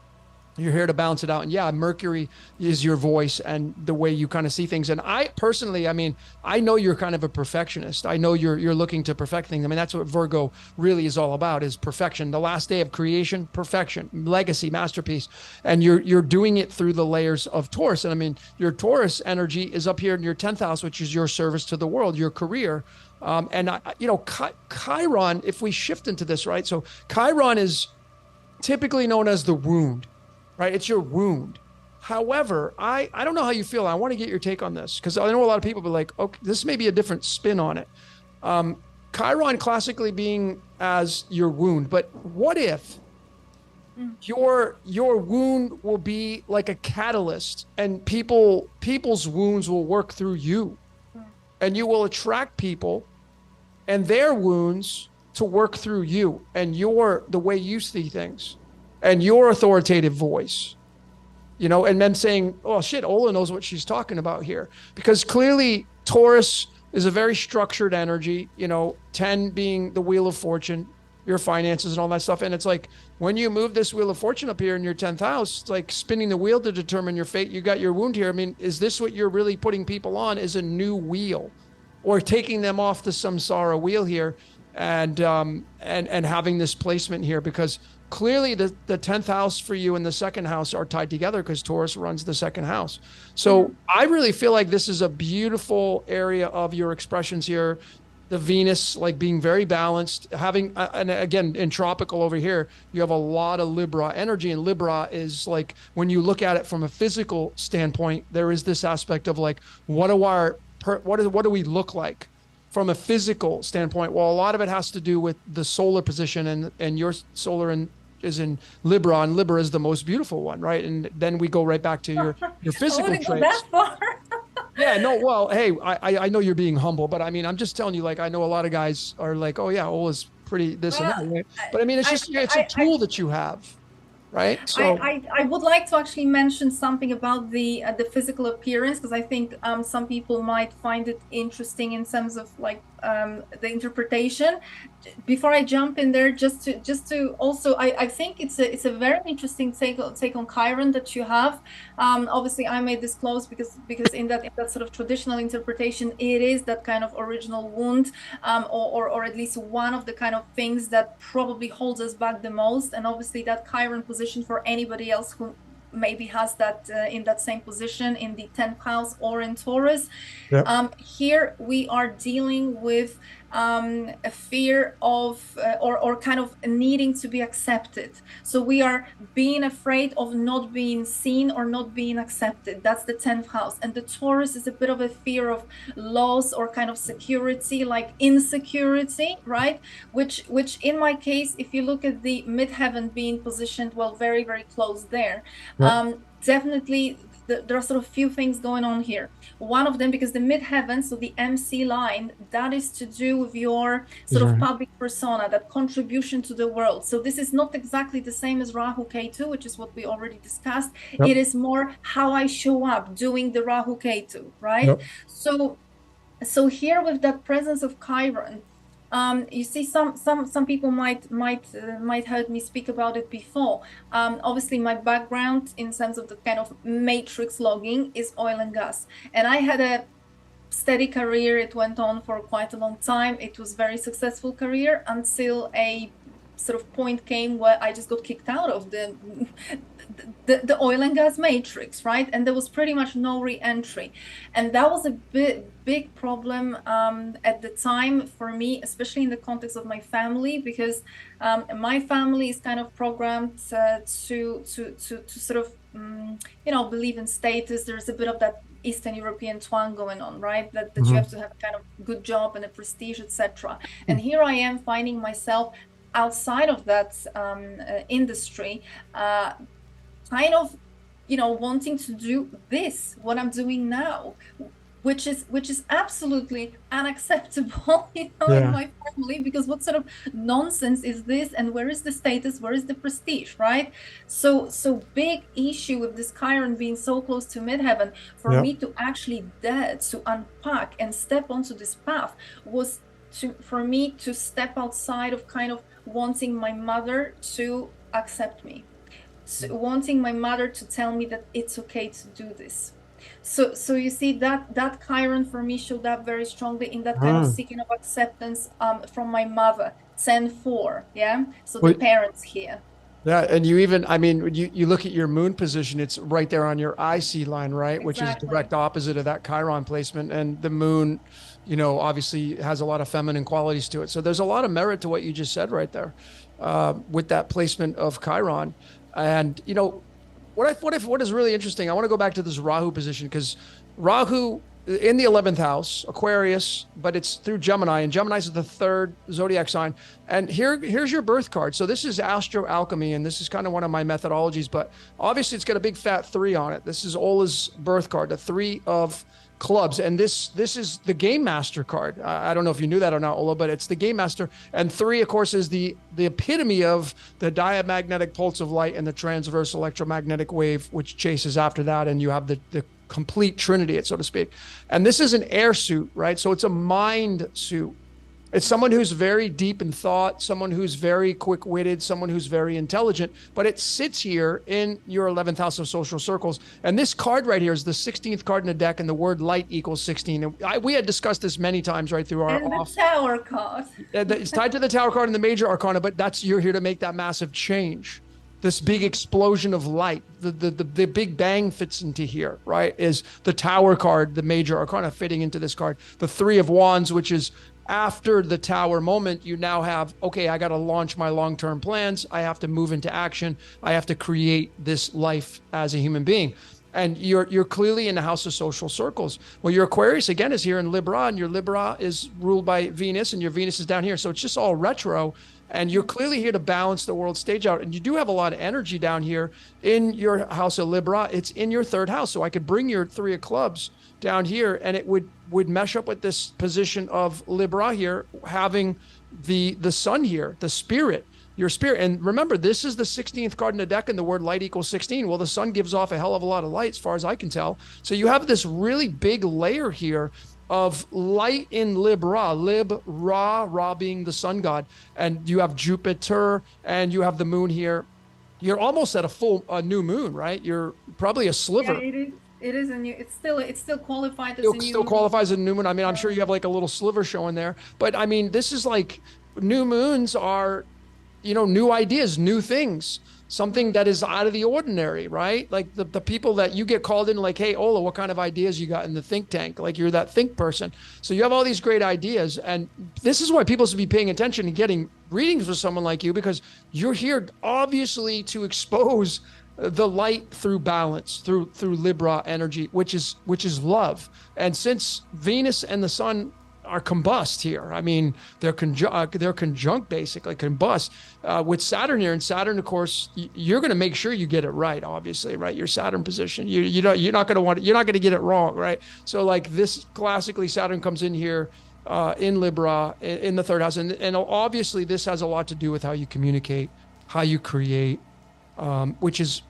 You're here to balance it out. And yeah, Mercury is your voice and the way you kind of see things. And I personally, I mean, I know you're kind of a perfectionist. I know you're looking to perfect things. I mean, that's what Virgo really is all about, is perfection. The last day of creation, perfection, legacy, masterpiece. And you're doing it through the layers of Taurus. And I mean, your Taurus energy is up here in your 10th house, which is your service to the world, your career. You know, Chiron, if we shift into this, right? So Chiron is typically known as the wound. Right? It's your wound. However, I don't know how you feel. I want to get your take on this, because I know a lot of people be like, okay, this may be a different spin on it. Chiron classically being as your wound, but what if your wound will be like a catalyst and people's wounds will work through you? and you will attract people and their wounds to work through you and the way you see things and your authoritative voice, and then saying, oh shit, Ola knows what she's talking about here. Because clearly Taurus is a very structured energy, 10 being the wheel of fortune, your finances and all that stuff. And it's like, when you move this wheel of fortune up here in your 10th house, it's like spinning the wheel to determine your fate. You got your wound here. I mean, is this what you're really putting people on, is a new wheel, or taking them off the samsara wheel here and having this placement here? Because clearly the 10th house for you and the second house are tied together because Taurus runs the second house. So I really feel like this is a beautiful area of your expressions here. The Venus, like being very balanced, having, and again, in tropical over here, you have a lot of Libra energy. And Libra is like, when you look at it from a physical standpoint, there is this aspect of like, what do we look like from a physical standpoint? Well, a lot of it has to do with the solar position, and your solar is in Libra, and Libra is the most beautiful one, right? And then we go right back to your physical traits. That far. Yeah, no, well, hey, I know you're being humble, but I mean, I'm just telling you, like, I know a lot of guys are like, oh yeah, Ola's pretty this and that, right? But I mean, it's a tool that you have, right? So I would like to actually mention something about the physical appearance, because I think some people might find it interesting in terms of like the interpretation. Before I jump in there, just to also, I think it's a very interesting take on Chiron that you have. Obviously, I made this close because in that sort of traditional interpretation, it is that kind of original wound, or at least one of the kind of things that probably holds us back the most. And obviously, that Chiron position for anybody else who maybe has that in that same position in the 10th house or in Taurus. Yep. Here we are dealing with a fear of or kind of needing to be accepted. So we are being afraid of not being seen or not being accepted. That's the 10th house. And the Taurus is a bit of a fear of loss or kind of security, like insecurity, right? Which in my case, if you look at the midheaven being positioned, well, very, very close there, definitely there are sort of few things going on here. One of them, because the midheaven, so the MC line, that is to do with your sort of public persona, that contribution to the world. So this is not exactly the same as Rahu Ketu, which is what we already discussed. Yep. It is more how I show up doing the Rahu Ketu, right? Yep. So here with that presence of Chiron, you see, some people might heard me speak about it before. Obviously, my background in terms of the kind of matrix logging is oil and gas, and I had a steady career. It went on for quite a long time. It was a very successful career until a sort of point came where I just got kicked out of the oil and gas matrix, right? And there was pretty much no re-entry, and that was a big problem at the time for me, especially in the context of my family, because my family is kind of programmed to sort of believe in status. There's a bit of that Eastern European twang going on, right? That you have to have a kind of good job and a prestige, etc. And here I am finding myself outside of that industry, kind of, wanting to do what I'm doing now, which is absolutely unacceptable, in my family, because what sort of nonsense is this? And where is the status? Where is the prestige, right? So big issue with this Chiron being so close to midheaven, for me to actually dare to unpack and step onto this path was for me to step outside of kind of wanting my mother to accept me, wanting my mother to tell me that it's okay to do this. So you see that Chiron for me showed up very strongly in that kind of seeking of acceptance from my mother. 10-4, yeah. So the parents here. Yeah, and you even, I mean, you look at your moon position, it's right there on your IC line, right? Exactly. Which is direct opposite of that Chiron placement. And the moon, obviously has a lot of feminine qualities to it. So there's a lot of merit to what you just said right there with that placement of Chiron. And, what is really interesting, I want to go back to this Rahu position, because Rahu in the 11th house, Aquarius, but it's through Gemini, and Gemini is the third zodiac sign. And here's your birth card. So this is astro alchemy, and this is kind of one of my methodologies, but obviously it's got a big fat 3 on it. This is Ola's birth card, the 3 of clubs. And this is the Game Master card. I don't know if you knew that or not, Ola, but it's the Game Master. And 3, of course, is the epitome of the diamagnetic pulse of light and the transverse electromagnetic wave, which chases after that. And you have the complete trinity, so to speak. And this is an air suit, right? So it's a mind suit. It's someone who's very deep in thought, someone who's very quick-witted, someone who's very intelligent, but it sits here in your 11th house of social circles. And this card right here is the 16th card in the deck, and the word light equals 16. And we had discussed this many times right through our and the Tower card. It's tied to the Tower card and the major arcana, but you're here to make that massive change. This big explosion of light, the big bang fits into here, right? Is the Tower card, the major arcana fitting into this card. The 3 of Wands, which is after the Tower moment, you now have, okay, I got to launch my long-term plans. I have to move into action. I have to create this life as a human being. And you're clearly in the house of social circles. Well, your Aquarius, again, is here in Libra, and your Libra is ruled by Venus, and your Venus is down here. So it's just all retro. And you're clearly here to balance the world stage out. And you do have a lot of energy down here in your house of Libra. It's in your 3rd house. So I could bring your 3 of clubs down here, and it would mesh up with this position of Libra here, having the sun here, the spirit, your spirit. And remember, this is the 16th card in the deck, and the word light equals 16. Well, the sun gives off a hell of a lot of light as far as I can tell. So you have this really big layer here of light in Libra, Ra being the sun god. And you have Jupiter and you have the moon here. You're almost at a new moon, right? You're probably a sliver. Yeah, it is a new, it's still qualified as It a new still qualifies as a new moon. I mean, I'm sure you have like a little sliver showing there, but I mean, this is like, new moons are, new ideas, new things, something that is out of the ordinary, right? Like the people that you get called in, like, hey, Ola, what kind of ideas you got in the think tank? Like, you're that think person. So you have all these great ideas. And this is why people should be paying attention and getting readings with someone like you, because you're here obviously to expose the light through balance, through Libra energy, which is love. And since Venus and the sun are combust here, I mean, they're conjunct, basically combust with Saturn here. And Saturn, of course, you're going to make sure you get it right, obviously, right? Your Saturn position, you're not going to get it wrong, right? So like this, classically, Saturn comes in here in Libra in the 3rd house, and obviously this has a lot to do with how you communicate, how you create, which is,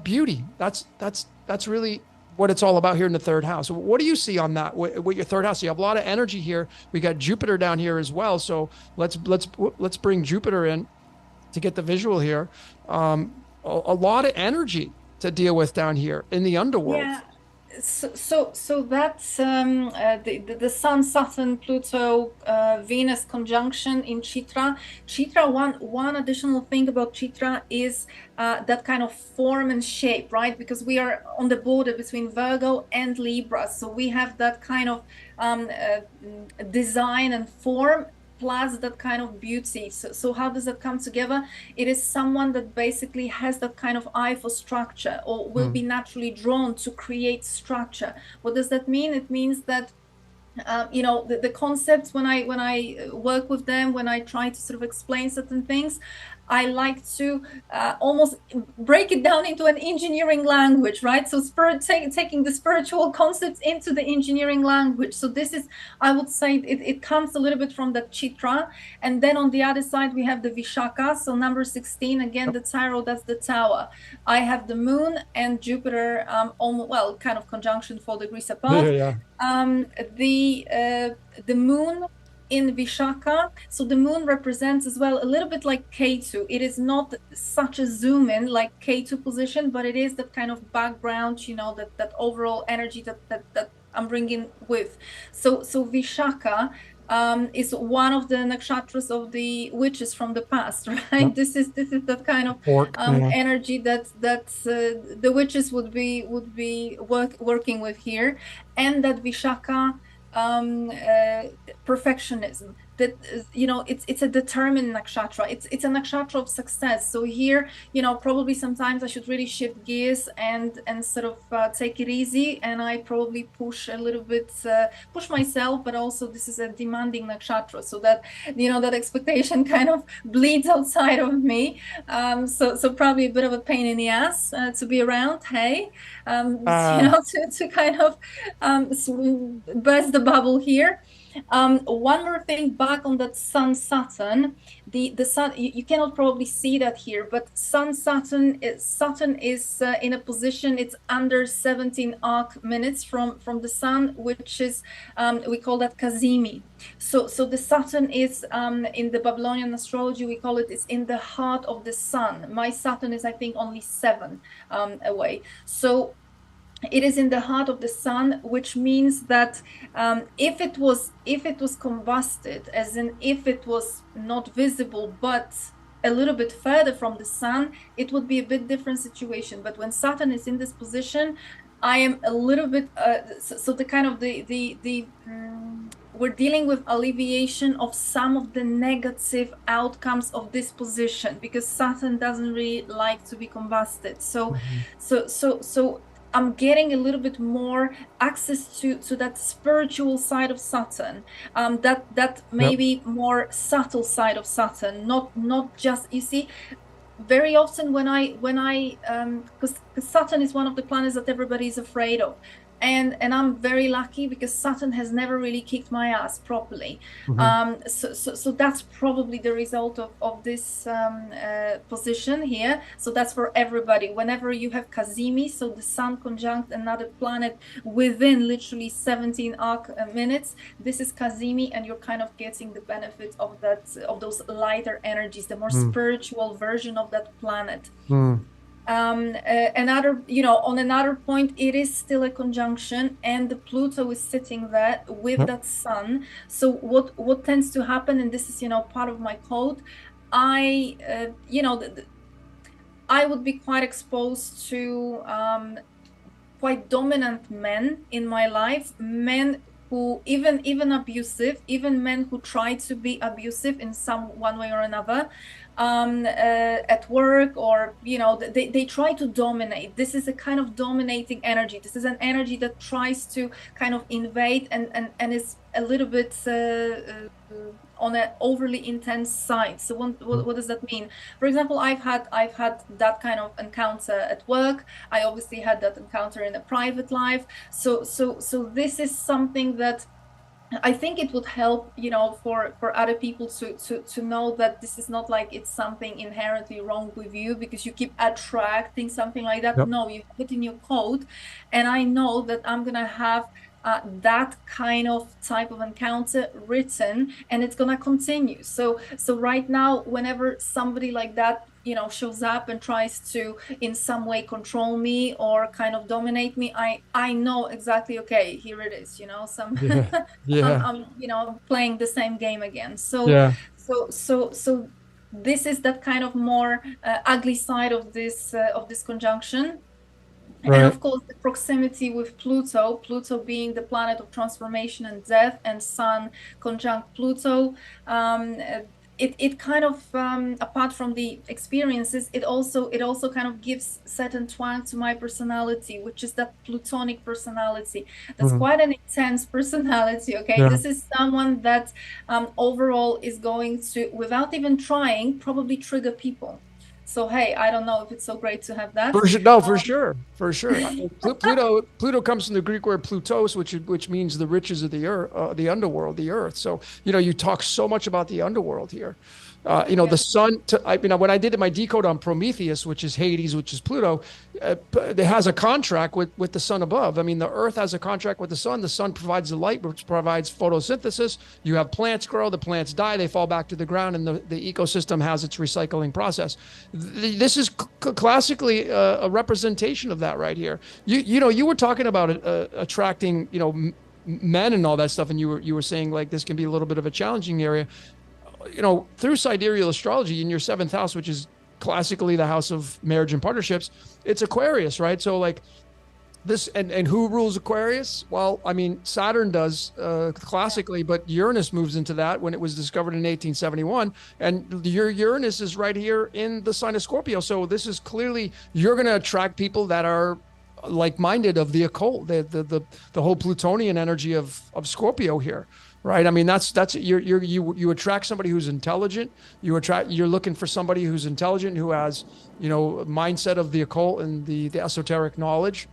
beauty. That's really what it's all about here in the 3rd house. So what do you see on that with your 3rd house? You have a lot of energy here. We got Jupiter down here as well. So let's bring Jupiter in to get the visual here. A lot of energy to deal with down here in the underworld. Yeah. So that's the Sun, Saturn, Pluto, Venus conjunction in Chitra. Chitra, one additional thing about Chitra is that kind of form and shape, right? Because we are on the border between Virgo and Libra, so we have that kind of design and form, plus that kind of beauty. So how does that come together? It is someone that basically has that kind of eye for structure, or will be naturally drawn to create structure. What does that mean? It means that the concepts, when I work with them, when I try to sort of explain certain things, I like to almost break it down into an engineering language, right? So taking the spiritual concepts into the engineering language. So this is, I would say, it comes a little bit from the Chitra. And then on the other side, we have the Vishaka. So number 16, again, the tarot, that's the Tower. I have the moon and Jupiter, kind of conjunction 4 degrees apart. Yeah. The moon in Vishaka, so the moon represents as well a little bit like Ketu. It is not such a zoom in like Ketu position, but it is that kind of background, that overall energy that I'm bringing with. So Vishaka is one of the nakshatras of the witches from the past, right? Yep. This is that kind of energy that the witches would be working with here, and that Vishaka perfectionism, that it's a determined nakshatra. It's a nakshatra of success. So here, probably sometimes I should really shift gears and sort of take it easy, and I probably push a little bit, push myself, but also this is a demanding nakshatra, so that that expectation kind of bleeds outside of me. So probably a bit of a pain in the ass to be around. Hey, to kind of burst the bubble here. One more thing back on that Sun Saturn, the Sun, you cannot probably see that here, but Saturn is in a position, it's under 17 arc minutes from the Sun, which is we call that Kazimi. So the Saturn is in the Babylonian astrology, we call it's in the heart of the Sun. My Saturn is, I think, only 7 away. So it is in the heart of the Sun, which means that if it was combusted, as in if it was not visible but a little bit further from the Sun, it would be a bit different situation. But when Saturn is in this position, I am a little bit so the kind of we're dealing with alleviation of some of the negative outcomes of this position, because Saturn doesn't really like to be combusted. So I'm getting a little bit more access to that spiritual side of Saturn, that maybe more subtle side of Saturn, not just, you see, very often when I because Saturn is one of the planets that everybody is afraid of. And I'm very lucky because Saturn has never really kicked my ass properly. So that's probably the result of this position here. So that's for everybody. Whenever you have Kazimi, so the Sun conjunct another planet within literally 17 arc minutes, this is Kazimi, and you're kind of getting the benefit of those lighter energies, the more spiritual version of that planet. Another, on another point, it is still a conjunction, and the Pluto is sitting there with that Sun. So what tends to happen, and this is part of my code, I would be quite exposed to quite dominant men in my life, men who even abusive, even men who try to be abusive in one way or another, at work, or they try to dominate. This is a kind of dominating energy. This is an energy that tries to kind of invade and is a little bit on an overly intense side. So what does that mean? For example, I've had that kind of encounter at work. I obviously had that encounter in a private life. So this is something that I think it would help, for other people to know that this is not like it's something inherently wrong with you because you keep attracting something like that. No, you have it in your code, and I know that I'm gonna have that kind of type of encounter written, and it's gonna continue. So right now, whenever somebody like that shows up and tries to in some way control me or kind of dominate me, I know exactly, okay, here it is, I'm playing the same game again. So this is that kind of more ugly side of this conjunction. Right. And of course, the proximity with Pluto being the planet of transformation and death, and Sun conjunct Pluto, it kind of, apart from the experiences, it also kind of gives certain twang to my personality, which is that Plutonic personality. That's quite an intense personality, okay? This is someone that overall is going to, without even trying, probably trigger people. So hey, I don't know if it's so great to have that. For sure. Pluto comes from the Greek word Plutos, which means the riches of the earth, the underworld, the earth. So you talk so much about the underworld here. The Sun. When I did my decode on Prometheus, which is Hades, which is Pluto, it has a contract with the sun above. I mean, the Earth has a contract with the sun. The sun provides the light, which provides photosynthesis. You have plants grow, the plants die, they fall back to the ground, and the ecosystem has its recycling process. This is classically a representation of that right here. You were talking about attracting men and all that stuff, and you were saying like this can be a little bit of a challenging area. Through sidereal astrology in your 7th house, which is classically the house of marriage and partnerships, it's Aquarius, right? So like this and who rules Aquarius? Well, I mean, Saturn does classically, but Uranus moves into that when it was discovered in 1871. And your Uranus is right here in the sign of Scorpio. So this is clearly, you're going to attract people that are like-minded of the occult, the whole Plutonian energy of Scorpio here. Right. I mean, that's you attract somebody who's intelligent. You're looking for somebody who's intelligent, who has, mindset of the occult and the esoteric knowledge,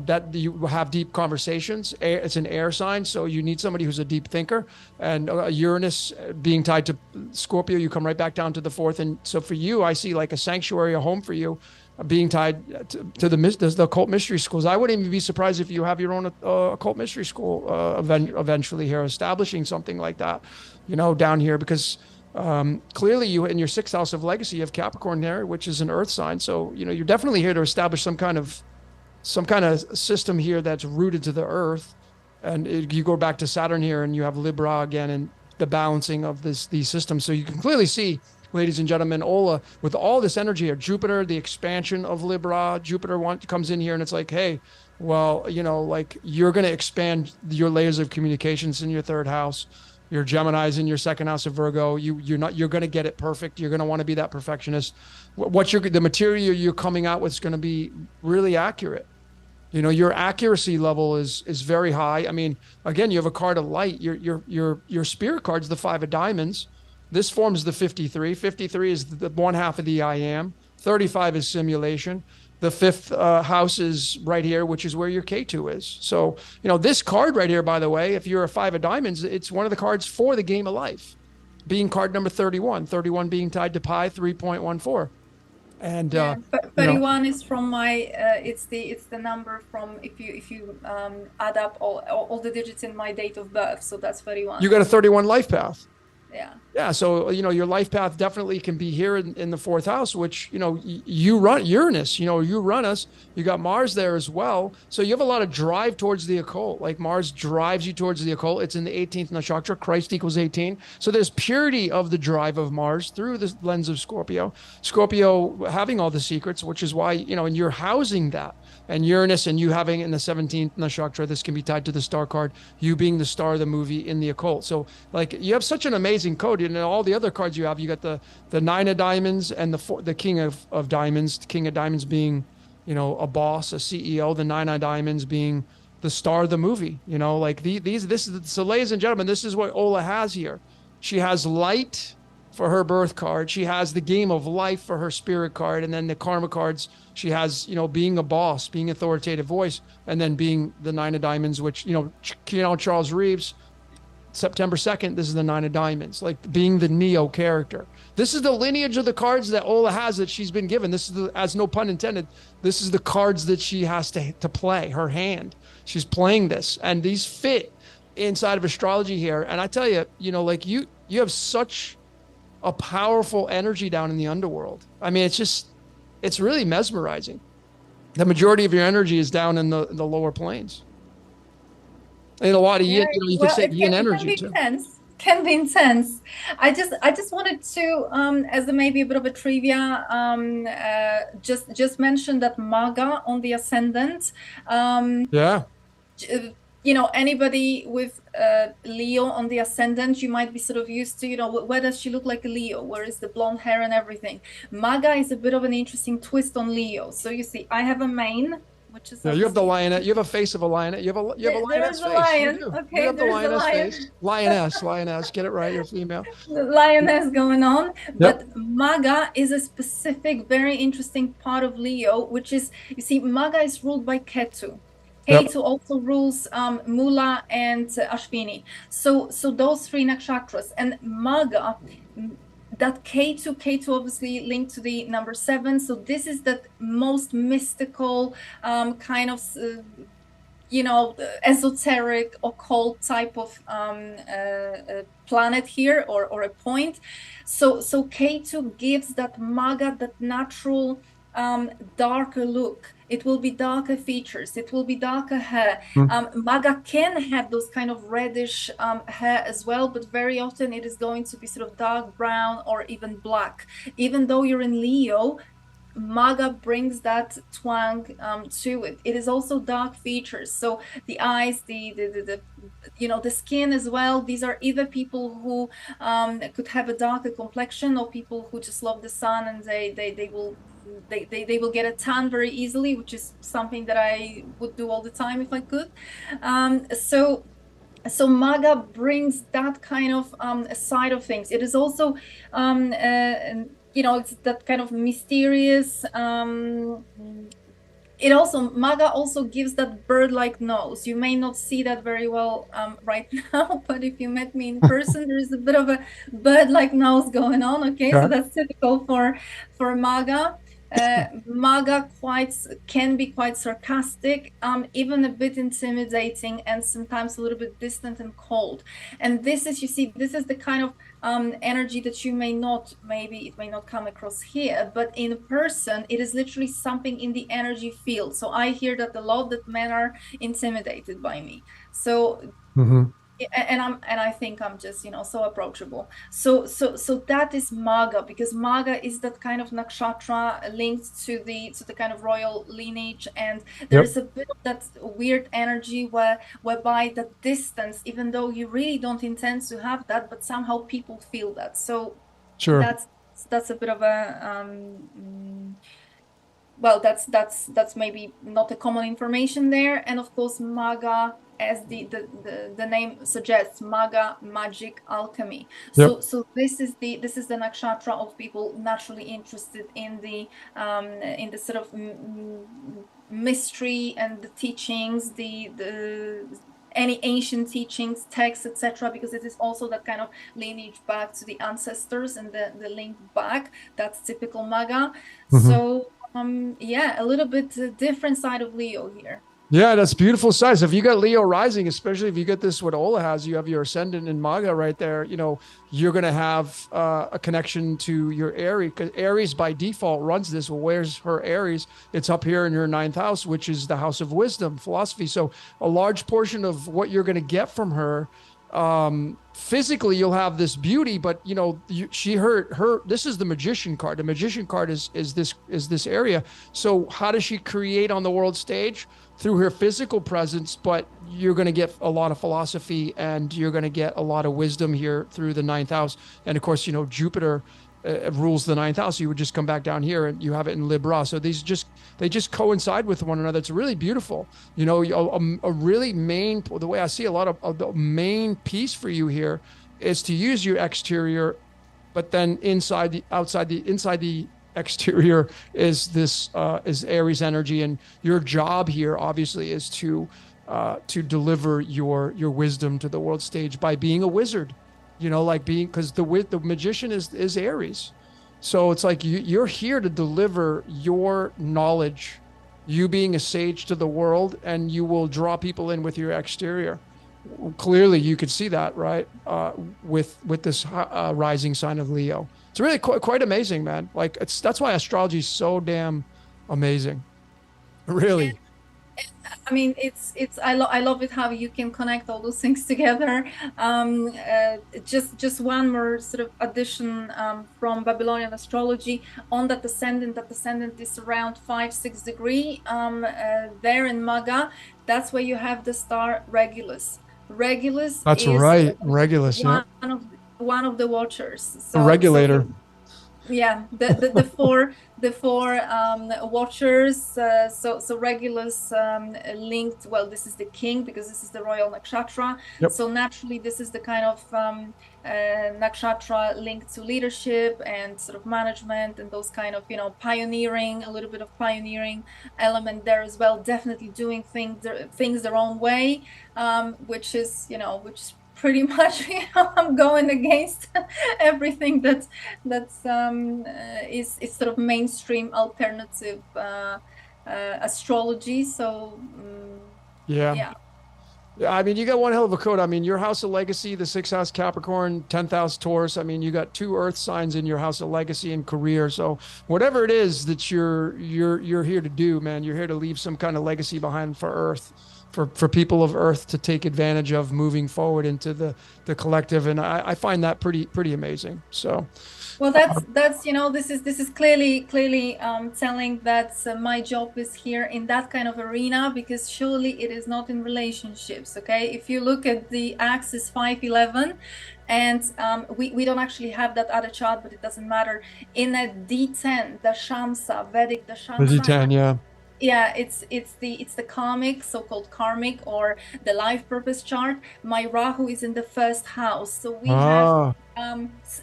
that you have deep conversations. It's an air sign, so you need somebody who's a deep thinker. And Uranus being tied to Scorpio, you come right back down to the fourth. And so for you, I see like a sanctuary, a home for you, being tied to the occult mystery schools. I wouldn't even be surprised if you have your own occult mystery school eventually here, establishing something like that, down here, because clearly you, in your sixth house of legacy, you have Capricorn there, which is an earth sign. So, you're definitely here to establish some kind of system here that's rooted to the earth. And you go back to Saturn here and you have Libra again, and the balancing of these systems. So you can clearly see, ladies and gentlemen, Ola, with all this energy here, Jupiter, the expansion of Libra, Jupiter comes in here and it's like, hey, well, like you're going to expand your layers of communications in your third house. Your Gemini's in your second house of Virgo. You're going to get it perfect. You're going to want to be that perfectionist. The material you're coming out with is going to be really accurate. Your accuracy level is very high. I mean, again, you have a card of light. Your spirit card's the 5 of diamonds. This forms the 53. 53 is the one half of the I am. 35 is simulation. The fifth house is right here, which is where your K2 is. So, this card right here, by the way, if you're a 5 of diamonds, it's one of the cards for the game of life, being card number 31, 31 being tied to pi 3.14. And 31 is from my it's the number from, if you add up all the digits in my date of birth, so that's 31. You got a 31 life path. Yeah. So, your life path definitely can be here in the fourth house, which, you run Uranus, you run us, you got Mars there as well. So you have a lot of drive towards the occult. Like Mars drives you towards the occult. It's in the 18th nakshatra. Christ equals 18. So there's purity of the drive of Mars through the lens of Scorpio. Scorpio having all the secrets, which is why, and you're housing that. And Uranus and you having in the 17th nakshatra, this can be tied to the star card, you being the star of the movie in the occult. So like you have such an amazing code. And all the other cards you have, you got the 9 of diamonds and the king of diamonds, the king of diamonds being, a boss, a CEO, the 9 of diamonds being the star of the movie, like so ladies and gentlemen, this is what Ola has here. She has light for her birth card. She has the game of life for her spirit card. And then the karma cards, she has, being a boss, being authoritative voice, and then being the 9 of diamonds, which, Charles Reeves, September 2nd, this is the 9 of diamonds, like being the Neo character. This is the lineage of the cards that Ola has, that she's been given. This is as no pun intended, this is the cards that she has to play, her hand. She's playing this, and these fit inside of astrology here. And I tell you, like you have such a powerful energy down in the underworld. I mean, it's really mesmerizing. The majority of your energy is down in the lower planes. And a lot of you could say yin energy too. Can be intense. I just wanted to, as maybe a bit of a trivia, just mention that Maga on the ascendant. Anybody with Leo on the ascendant, you might be sort of used to, where does she look like a Leo? Where is the blonde hair and everything? Maga is a bit of an interesting twist on Leo. So you see, I have a mane, which is you have the lioness. You have a face of a lioness. You have a lioness face. Lion. You Okay, you have the lioness face. Lioness. Get it right. You're female. The lioness going on. Yep. But Maga is a specific, very interesting part of Leo, which is, you see, Maga is ruled by Ketu. Ketu also rules Mula and Ashvini. So those 3 nakshatras. And Maga, that K2 obviously linked to the number 7. So this is that most mystical kind of, esoteric, occult type of planet here, or a point. So K2 gives that Maga, that natural darker look. It will be darker features. It will be darker hair. Maga can have those kind of reddish hair as well, but very often it is going to be sort of dark brown or even black. Even though you're in Leo, Maga brings that twang to it. It is also dark features. So the eyes, the skin as well. These are either people who could have a darker complexion, or people who just love the sun, and they will get a tan very easily, which is something that I would do all the time if I could. So Maga brings that kind of side of things. It is also it's that kind of mysterious. Maga also gives that bird-like nose. You may not see that very well right now, but if you met me in person, there is a bit of a bird-like nose going on. Okay, so that's typical for Maga. Maga can be quite sarcastic, even a bit intimidating, and sometimes a little bit distant and cold. And this is the kind of energy that it may not come across here, but in person, it is literally something in the energy field. So I hear that a lot, that men are intimidated by me. So. And I think I'm just so approachable. So that is Maga, because Maga is that kind of nakshatra linked to the kind of royal lineage, and there is a bit of that weird energy whereby the distance, even though you really don't intend to have that, but somehow people feel that. So that's a bit of a that's maybe not a common information there. And of course, Maga, as the name suggests, Maga, magic, alchemy. So this is the nakshatra of people naturally interested in the sort of mystery and the teachings, any ancient teachings, texts, etc., because it is also that kind of lineage back to the ancestors and the link back. That's typical Maga. So a little bit different side of Leo here. Yeah, that's beautiful side. So if you got Leo rising, especially if you get this, what Ola has, you have your ascendant in Maga right there, you're going to have a connection to your Aries, because Aries by default runs this. Well, where's her Aries? It's up here in your 9th house, which is the house of wisdom, philosophy. So a large portion of what you're going to get from her, physically you'll have this beauty, but this is the magician card. The magician card is this area. So how does she create on the world stage? Through her physical presence, but you're going to get a lot of philosophy, and you're going to get a lot of wisdom here through the 9th house. And of course, Jupiter rules the 9th house. So you would just come back down here and you have it in Libra. So they just coincide with one another. It's really beautiful. A really the way I see a lot of the main piece for you here is to use your exterior, but then inside the exterior is this is Aries energy, and your job here obviously is to deliver your wisdom to the world stage by being a wizard, because the magician is Aries. So it's like you're here to deliver your knowledge, you being a sage to the world, and you will draw people in with your exterior. Clearly you could see that, right? With this rising sign of Leo. It's really quite amazing, man. Like that's why astrology is so damn amazing. Really. I mean, I love it how you can connect all those things together. Just one more sort of addition from Babylonian astrology on that ascendant. That ascendant is around 5-6 degree there in Maga. That's where you have the star Regulus. Regulus. That's right, Regulus. One of the watchers. So, a regulator. The four watchers. So Regulus linked. Well, this is the king, because this is the royal nakshatra. So naturally, this is the kind of nakshatra linked to leadership and sort of management and those kind of pioneering, a little bit of pioneering element there as well. Definitely doing things their own way, which is pretty much I'm going against everything that's is sort of mainstream alternative astrology. So I mean, you got one hell of a code. I mean, your house of legacy, the 6th house Capricorn, 10th house Taurus. I mean, you got 2 earth signs in your house of legacy and career. So whatever it is that you're here to do, man, you're here to leave some kind of legacy behind for earth. for people of Earth to take advantage of moving forward into the collective. And I find that pretty amazing. So, Well, that's this is clearly telling that my job is here in that kind of arena, because surely it is not in relationships. Okay, if you look at the axis 511, and we don't actually have that other chart, but it doesn't matter. In a D10, the Shamsa, Vedic, the the Shamsa, D10, yeah. yeah, it's the karmic, so-called karmic, or the life purpose chart. My Rahu is in the first house, so we have Ah,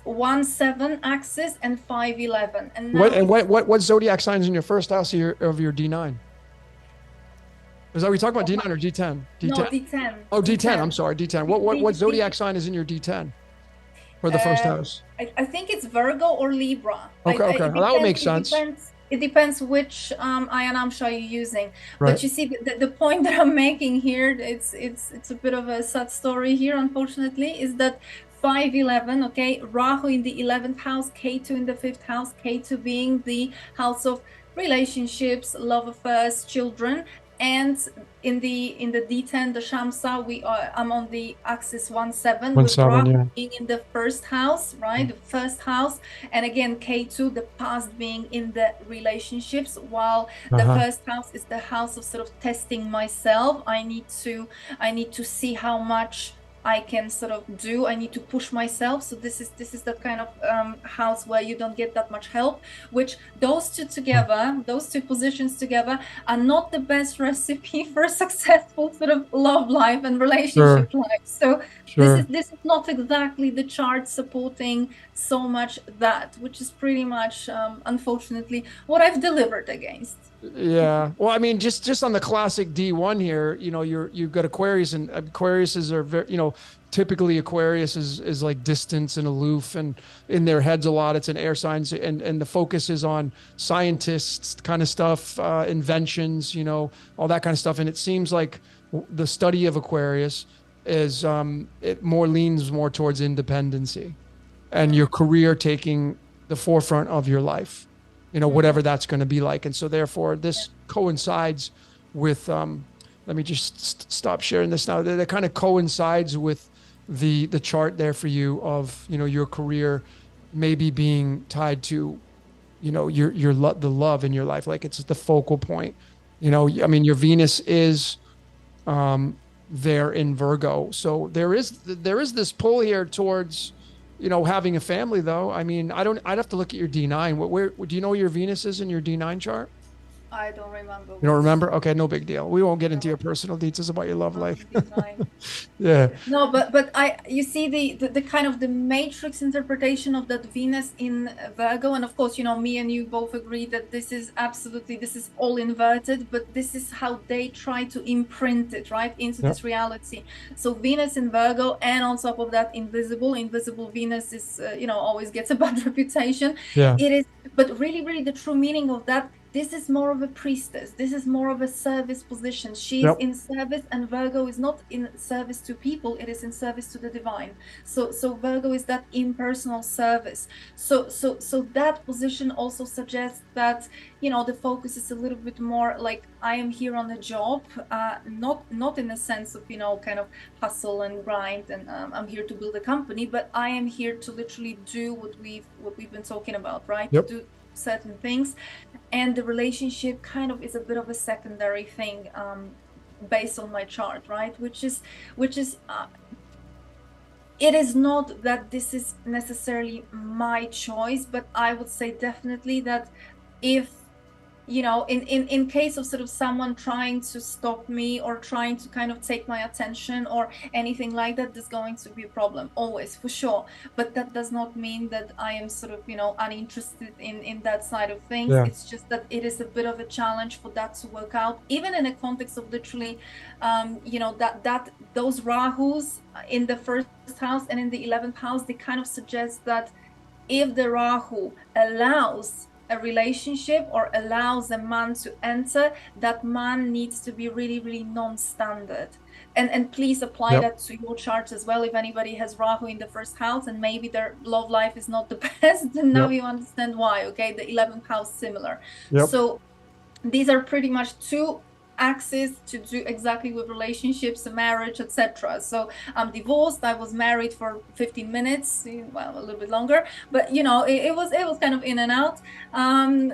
1-7 axis and 5-11, and now what and what zodiac sign is in your first house of your D9? Is that we talking about D9 or D10? no, D10. D10. Oh, D10. I'm D10. sorry, D10. D- What D- zodiac D- sign is in your D10 for the first uh, house? I think it's Virgo or Libra. Okay, okay. It Well, that would make depends. It sense. depends. It depends which Ayanamsha you're using. Right. But you see, the point that I'm making here, it's a bit of a sad story here, unfortunately, is that 5-11, okay, Rahu in the 11th house, Ketu in the 5th house, Ketu being the house of relationships, love affairs, children, and in the D10, the Shamsa, I'm on the axis 1-7, One with seven, Rahu yeah. being in the first house, right? The first house, and again K2, the past, being in the relationships, while the Uh-huh. first house is the house of sort of testing myself. I need to see how much I can sort of do. I need to push myself. So this is that kind of house where you don't get that much help, which those two together, those two positions together, are not the best recipe for a successful sort of love life and Sure, relationship life. So sure. this is not exactly the chart supporting so much that, which is pretty much unfortunately what I've delivered against. Yeah. Well, I mean, just on the classic D1 here, you've got Aquarius, and Aquariuses are very, typically Aquarius is like distant and aloof, and in their heads a lot. It's an air sign, and the focus is on scientists kind of stuff, inventions, all that kind of stuff. And it seems like the study of Aquarius is it more leans more towards independency, and your career taking the forefront of your life, whatever that's going to be like. And so therefore this coincides with let me just stop sharing this now. That kind of coincides with the chart there for you of, your career maybe being tied to, the love in your life. Like it's the focal point. I mean, your Venus is there in Virgo. So there is this pull here towards, having a family, though. I mean, I'd have to look at your D9. Where do you know where your Venus is in your D9 chart? I don't remember You don't which. remember? Okay, no big deal. We won't get into your No, personal details about your love not life. in design. Yeah. No, but you see the kind of the matrix interpretation of that Venus in Virgo, and of course, me and you both agree that this is all inverted, but this is how they try to imprint it right into Yep. this reality. So Venus in Virgo, and on top of that, invisible Venus is always gets a bad reputation. Yeah. It is, but really the true meaning of that. This is more of a priestess. This is more of a service position. She is Yep. in service, and Virgo is not in service to people. It is in service to the divine. So Virgo is that impersonal service. So that position also suggests that the focus is a little bit more like I am here on a job, not in the sense of kind of hustle and grind, and I'm here to build a company, but I am here to literally do what we've been talking about, right? Yep. To do certain things, and the relationship kind of is a bit of a secondary thing, based on my chart, right? Which is it is not that this is necessarily my choice, but I would say definitely that if in case of sort of someone trying to stop me or trying to kind of take my attention or anything like that, there's going to be a problem, always, for sure. But that does not mean that I am sort of uninterested in that side of things. Yeah. It's just that it is a bit of a challenge for that to work out, even in a context of literally that those Rahus in the first house and in the 11th house, they kind of suggest that if the Rahu allows a relationship or allows a man to enter, that man needs to be really non-standard. And please apply Yep. that to your charts as well. If anybody has Rahu in the first house and maybe their love life is not the best, then now Yep. you understand why. Okay, the 11th house similar. Yep. So these are pretty much two axis to do exactly with relationships, marriage, etc. So I'm divorced. I was married for 15 minutes, well, a little bit longer, but it was kind of in and out.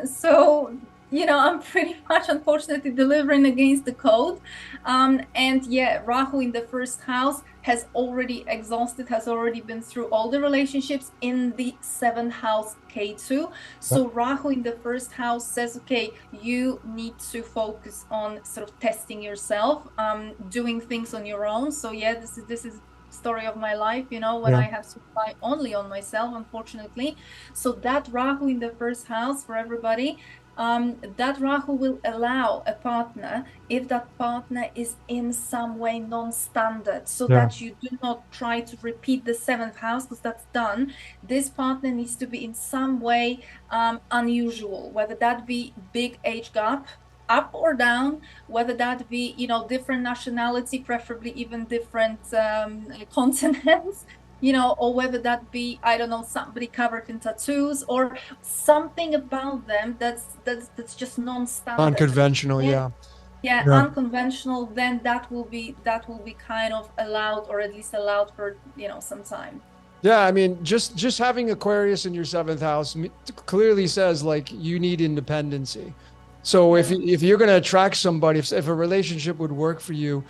So I'm pretty much unfortunately delivering against the code. And yeah, Rahu in the first house has already exhausted, has already been through all the relationships in the seventh house, K2. So Rahu in the first house says, okay, you need to focus on sort of testing yourself, doing things on your own. So yeah, this is story of my life, when I have to rely only on myself, unfortunately. So that Rahu in the first house for everybody, that Rahu will allow a partner if that partner is in some way non-standard, so that you do not try to repeat the seventh house, because that's done. This partner needs to be in some way unusual, whether that be big age gap, up or down, whether that be different nationality, preferably even different continents, or whether that be, I don't know, somebody covered in tattoos or something about them that's just non-standard, unconventional. Yeah. Unconventional. Then that will be kind of allowed, or at least allowed for some time. Yeah, I mean, just having Aquarius in your seventh house clearly says like you need independency. So if you're going to attract somebody, if a relationship would work for you,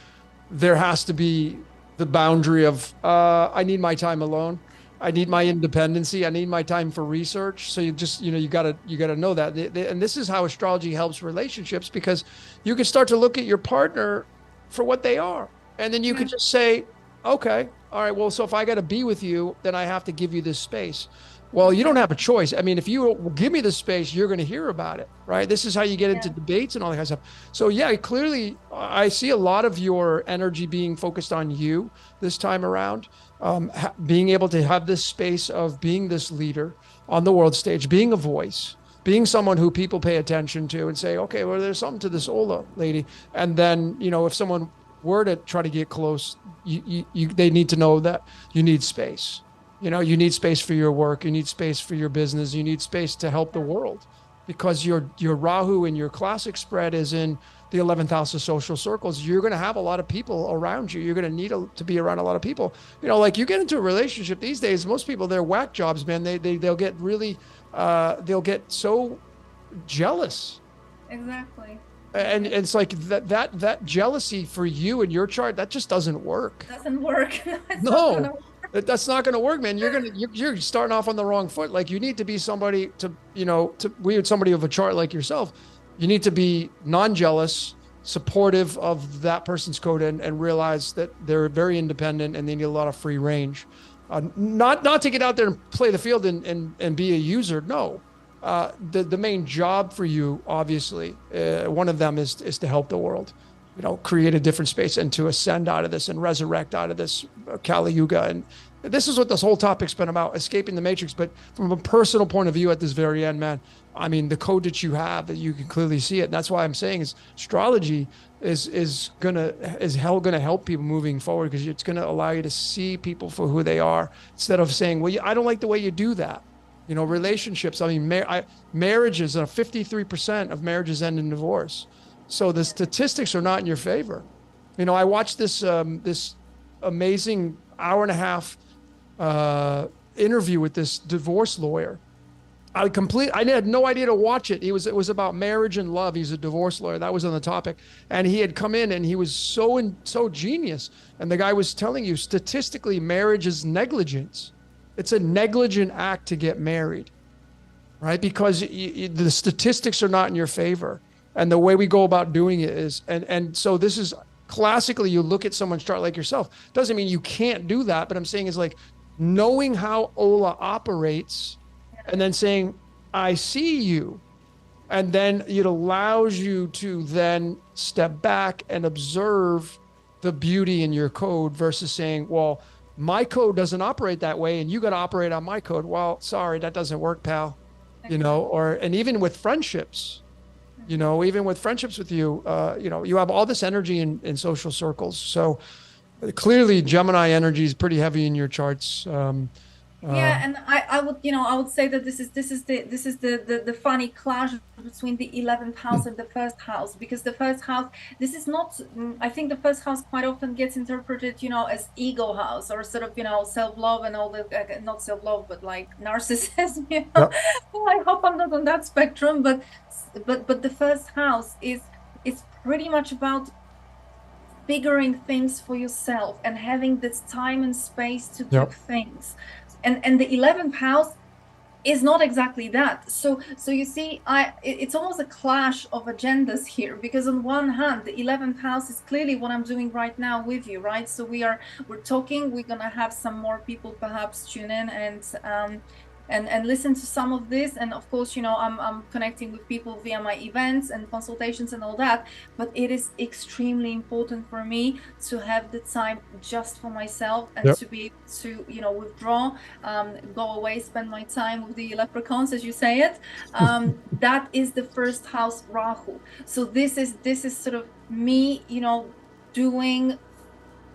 there has to be the boundary of I need my time alone. I need my independency. I need my time for research. So you gotta know that. And this is how astrology helps relationships, because you can start to look at your partner for what they are. And then you can just say, okay, all right, well, so if I got to be with you, then I have to give you this space. Well, you don't have a choice. I mean, if you give me the space, you're going to hear about it, right? This is how you get into debates and all that kind of stuff. So yeah, clearly I see a lot of your energy being focused on you this time around, being able to have this space of being this leader on the world stage, being a voice, being someone who people pay attention to and say, okay, well, there's something to this Ola lady. And then, if someone were to try to get close, they need to know that you need space. You need space for your work. You need space for your business. You need space to help the world, because your Rahu and your classic spread is in the 11th house of social circles. You're going to have a lot of people around you. You're going to need to be around a lot of people. Like you get into a relationship these days, most people, they're whack jobs, man. They'll get really, they'll get so jealous. Exactly. And it's like that jealousy for you and your chart, that just doesn't work. Doesn't work. No. That's not going to work, man. You're starting off on the wrong foot. Like you need to be somebody somebody of a chart like yourself. You need to be non-jealous, supportive of that person's code, and realize that they're very independent and they need a lot of free range. Not to get out there and play the field and be a user. No, the main job for you, obviously, one of them is to help the world. Create a different space and to ascend out of this and resurrect out of this Kali Yuga. And this is what this whole topic's been about, escaping the matrix. But from a personal point of view at this very end, man, I mean, the code that you have, that you can clearly see it. And that's why I'm saying is astrology is gonna help people moving forward, because it's gonna allow you to see people for who they are, instead of saying, well, I don't like the way you do that. Relationships, I mean, marriages, 53% of marriages end in divorce. So the statistics are not in your favor. I watched this amazing hour and a half interview with this divorce lawyer. I had no idea to watch it. It was about marriage and love. He's a divorce lawyer. That was on the topic. And he had come in and he was so genius. And the guy was telling you, statistically, marriage is negligence. It's a negligent act to get married, right? Because the statistics are not in your favor. And the way we go about doing it is, and so this is classically, you look at someone's chart like yourself. Doesn't mean you can't do that, but I'm saying is like knowing how Ola operates and then saying, I see you. And then it allows you to then step back and observe the beauty in your code versus saying, well, my code doesn't operate that way and you got to operate on my code. Well, sorry, that doesn't work, pal. And even with friendships, even with friendships with you, you have all this energy in social circles. So clearly Gemini energy is pretty heavy in your charts. Yeah, and I would, I would say that this is the funny clash between the 11th house and the first house, because the first house, this is not, I think the first house quite often gets interpreted, as ego house, or sort of, self-love and all the, not self-love, but like narcissism, Yep. Well, I hope I'm not on that spectrum, but the first house is pretty much about figuring things for yourself and having this time and space to do Yep. things. And the 11th house is not exactly that. So you see, it's almost a clash of agendas here, because on one hand, the 11th house is clearly what I'm doing right now with you, right? So we're talking, we're gonna have some more people perhaps tune in and listen to some of this. And of course, I'm connecting with people via my events and consultations and all that, but it is extremely important for me to have the time just for myself, and Yep. to be able to, withdraw, go away, spend my time with the leprechauns, as you say it. That is the first house Rahu. So this is sort of me, doing,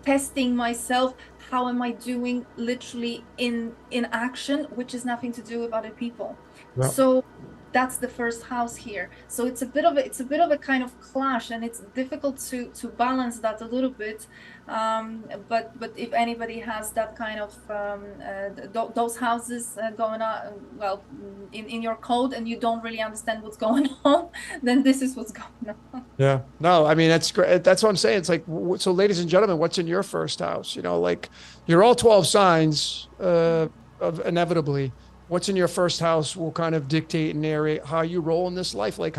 testing myself. How am I doing literally in action, which is nothing to do with other people. Yep. So that's the first house here. So it's a bit of a kind of clash, and it's difficult to balance that a little bit. But if anybody has that kind of those houses going on, well, in your code, and you don't really understand what's going on, then this is what's going on. Yeah. No, I mean, that's great. That's what I'm saying. It's like, so ladies and gentlemen, what's in your first house? Like you're all 12 signs, of inevitably what's in your first house will kind of dictate and narrate how you roll in this life. Like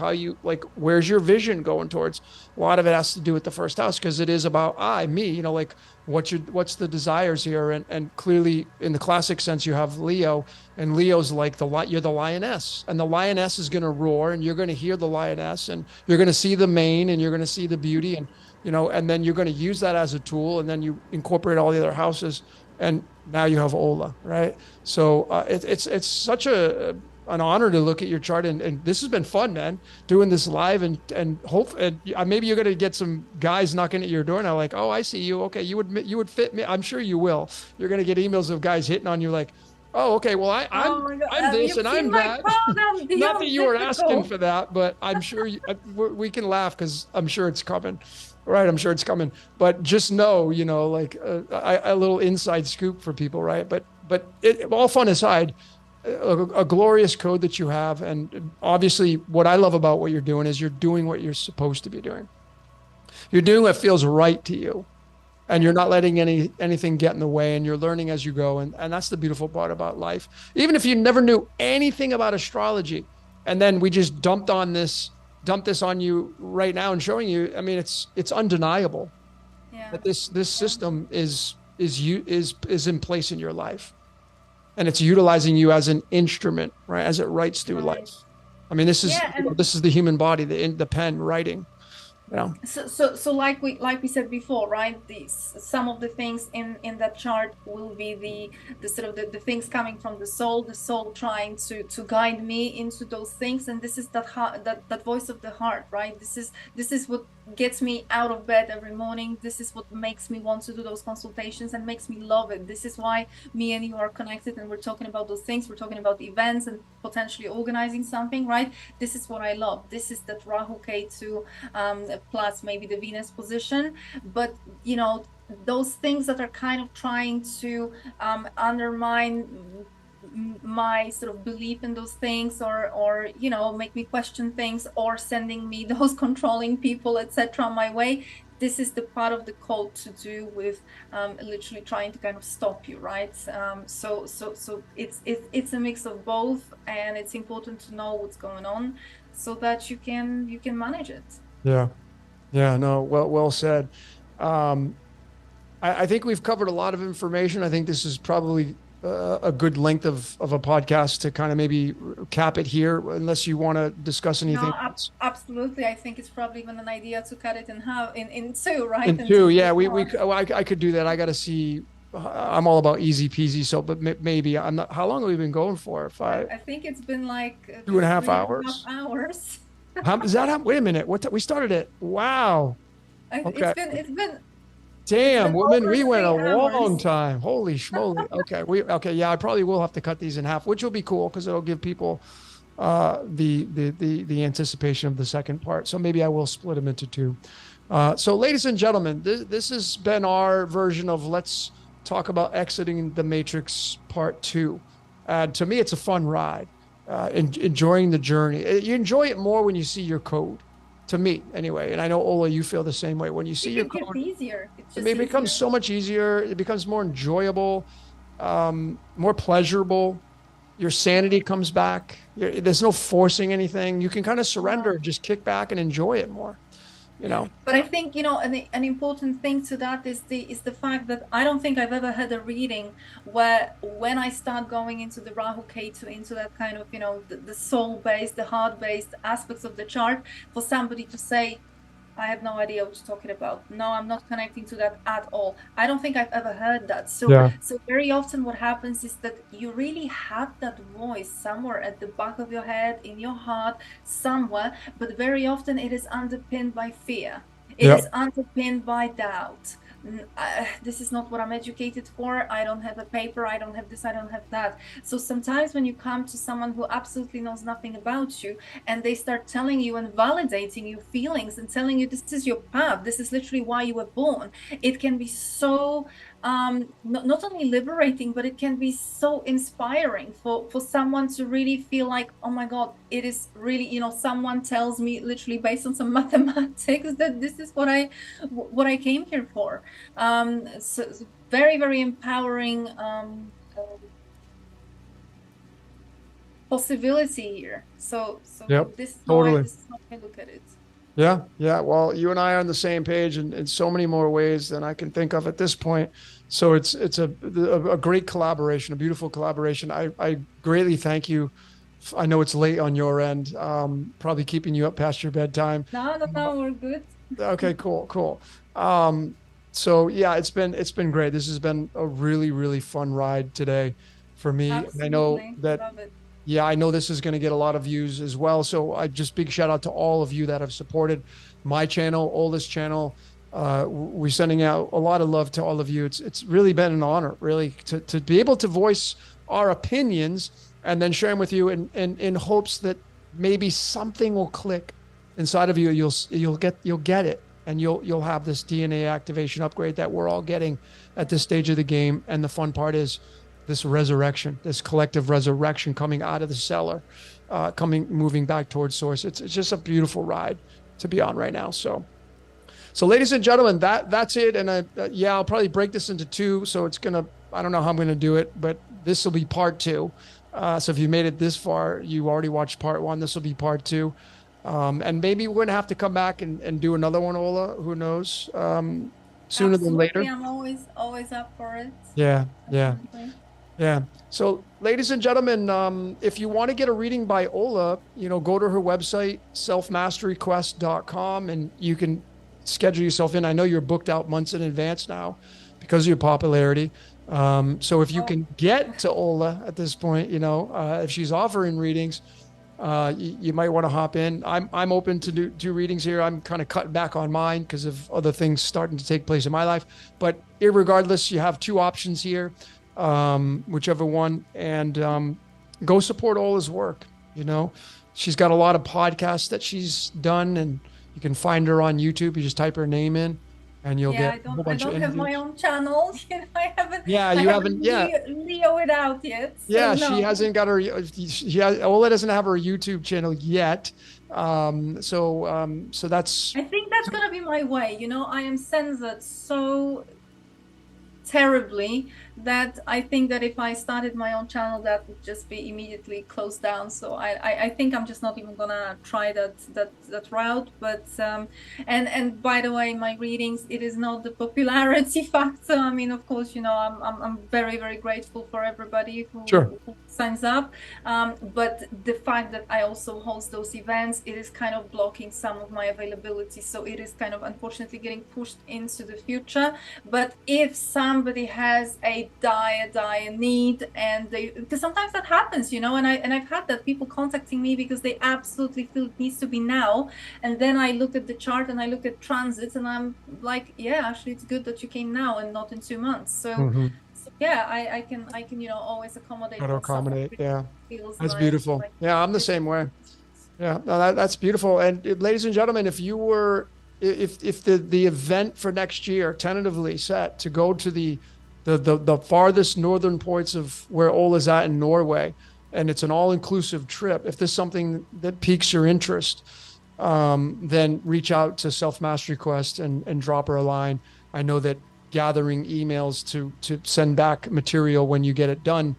where's your vision going towards? A lot of it has to do with the first house, because it is about me, like what's the desires here? And clearly in the classic sense, you have Leo, and Leo's like you're the lioness, and the lioness is going to roar, and you're going to hear the lioness, and you're going to see the mane, and you're going to see the beauty, and and then you're going to use that as a tool, and then you incorporate all the other houses, and now you have Ola, right? So it's such an honor to look at your chart, and this has been fun, man, doing this live, and hope, and maybe you're going to get some guys knocking at your door now, like, oh, I see you. Okay, you would fit me. I'm sure you will. You're going to get emails of guys hitting on you like, oh, okay, well, Oh my God, I'm this you've and I'm seen my that. program, Not that beyond you were asking difficult. for that, but I'm sure we can laugh because I'm sure it's coming. Right, I'm sure it's coming. But just know, like a little inside scoop for people, right? But all fun aside, a glorious code that you have, and obviously, what I love about what you're doing is you're doing what you're supposed to be doing. You're doing what feels right to you, and you're Yeah. not letting anything get in the way, and you're learning as you go, and that's the beautiful part about life. Even if you never knew anything about astrology, and then we just dump this on you right now and showing you, I mean, it's undeniable Yeah. that this Yeah. system is in place in your life, and it's utilizing you as an instrument, right, as it writes through Right. life. I mean, Yeah, and this is the human body, the pen writing. Yeah. so like we said before, right? These some of the things in that chart will be the sort of the things coming from the soul trying to guide me into those things, and this is that voice of the heart, right? This is what gets me out of bed every morning. This is what makes me want to do those consultations and makes me love it. This is why me and you are connected, and we're talking about those things. We're talking about events and potentially organizing something, right? This is what I love. This is that Rahu Ketu, plus maybe the Venus position. But those things that are kind of trying to undermine my sort of belief in those things, or make me question things, or sending me those controlling people, etc., my way. This is the part of the code to do with literally trying to kind of stop you, right? So it's a mix of both, and it's important to know what's going on so that you can manage it. Yeah. Yeah. No, well said. Um, I think we've covered a lot of information. I think this is probably a good length of a podcast to kind of maybe cap it here, unless you want to discuss anything No, else. absolutely. I think it's probably even an idea to cut it in half, in two, right? And And to two, do yeah, more. I could do that. I got to see. I'm all about easy peasy. So, but maybe I'm not. How long have we been going for? If I think it's been like two and a half 3.5 hours. hours. How is that? Wait a minute. We started it. Wow. I, Okay. it's been Damn, been woman, over we went a 3 hours. long time. Holy schmoly. Okay, yeah, I probably will have to cut these in half, which will be cool because it'll give people the anticipation of the second part. So maybe I will split them into two. So ladies and gentlemen, this has been our version of Let's Talk About Exiting the Matrix Part 2. And to me, it's a fun ride. Enjoying the journey. You enjoy it more when you see your code. To me, anyway. And I know Ola, you feel the same way. When you see your It gets code, easier. It's I just mean, it becomes easier. so much easier. It becomes more enjoyable, more pleasurable. Your sanity comes back. There's no forcing anything. You can kind of surrender, just kick back and enjoy it more, you know? But I think, an important thing to that is the fact that I don't think I've ever had a reading where when I start going into the Rahu Ketu, into that kind of, the soul-based, the heart-based aspects of the chart, for somebody to say, I have no idea what you're talking about. No, I'm not connecting to that at all. I don't think I've ever heard that. Yeah. So very often what happens is that you really have that voice somewhere at the back of your head, in your heart, somewhere, but very often it is underpinned by fear. It is underpinned by doubt. This is not what I'm educated for. I don't have a paper. I don't have this. I don't have that. So sometimes when you come to someone who absolutely knows nothing about you and they start telling you and validating your feelings and telling you this is your path, this is literally why you were born, it can be so not only liberating, but it can be so inspiring for someone to really feel like, oh my God, it is really, someone tells me literally based on some mathematics that this is what I came here for. So it's very, very empowering possibility here. So this is how Totally. this is how I look at it. Yeah, yeah. Well, you and I are on the same page in so many more ways than I can think of at this point. So it's a great collaboration, a beautiful collaboration. I greatly thank you. I know it's late on your end, probably keeping you up past your bedtime. No, we're good. Okay, cool. So yeah, it's been great. This has been a really, really fun ride today for me. And I know Absolutely. that, Love it. yeah, I know this is going to get a lot of views as well. So I just big shout out to all of you that have supported my channel, Ola's channel. We're sending out a lot of love to all of you. It's really been an honor, really, to be able to voice our opinions and then share them with you in hopes that maybe something will click inside of you. You'll get it, and you'll have this DNA activation upgrade that we're all getting at this stage of the game. And the fun part is this resurrection, this collective resurrection coming out of the cellar, moving back towards source. It's just a beautiful ride to be on right now. So ladies and gentlemen, that's it. And yeah, I'll probably break this into two. So I don't know how I'm gonna do it, but this will be part two. So if you made it this far, you already watched part one. This will be part two. And maybe we're gonna have to come back and do another one, Ola. Who knows? Sooner than later. I'm always up for it. Yeah. Absolutely. Yeah. So, ladies and gentlemen, if you want to get a reading by Ola, go to her website, selfmasteryquest.com, and you can schedule yourself in. I know you're booked out months in advance now because of your popularity. So if you can get to Ola at this point, if she's offering readings, you might want to hop in. I'm open to do readings here. I'm kind of cutting back on mine because of other things starting to take place in my life. But irregardless, you have two options here. Whichever one, and go support Ola's work. She's got a lot of podcasts that she's done, and you can find her on YouTube. You just type her name in, and you'll get a whole bunch of I don't have my own channel. I haven't. Yeah, you haven't. Yeah, Leo it out yet. So yeah, no. she hasn't got her. Ola doesn't have her YouTube channel yet. So that's. I think that's gonna be my way. I am censored so terribly that I think that if I started my own channel, that would just be immediately closed down. So I think I'm just not even gonna try that route. But and by the way, my readings, it is not the popularity factor. I mean, of course, I'm very, very grateful for everybody who signs up. But the fact that I also host those events, it is kind of blocking some of my availability. So it is kind of unfortunately getting pushed into the future. But if somebody has a dire need, and because sometimes that happens, you know, and I've had that, people contacting me because they absolutely feel it needs to be now, and then I look at the chart and I look at transits and I'm like, yeah, actually it's good that you came now and not in 2 months. So yeah, I can, you know, always accommodate How to when someone accommodate. Yeah. feels That's beautiful. like Yeah, I'm the same way. Yeah, no, that's beautiful. And ladies and gentlemen, if you were, if the event for next year tentatively set to go to the farthest northern points of where Ola's at in Norway, and it's an all-inclusive trip, if there's something that piques your interest, then reach out to Self Mastery Quest and drop her a line. I know that gathering emails to send back material when you get it done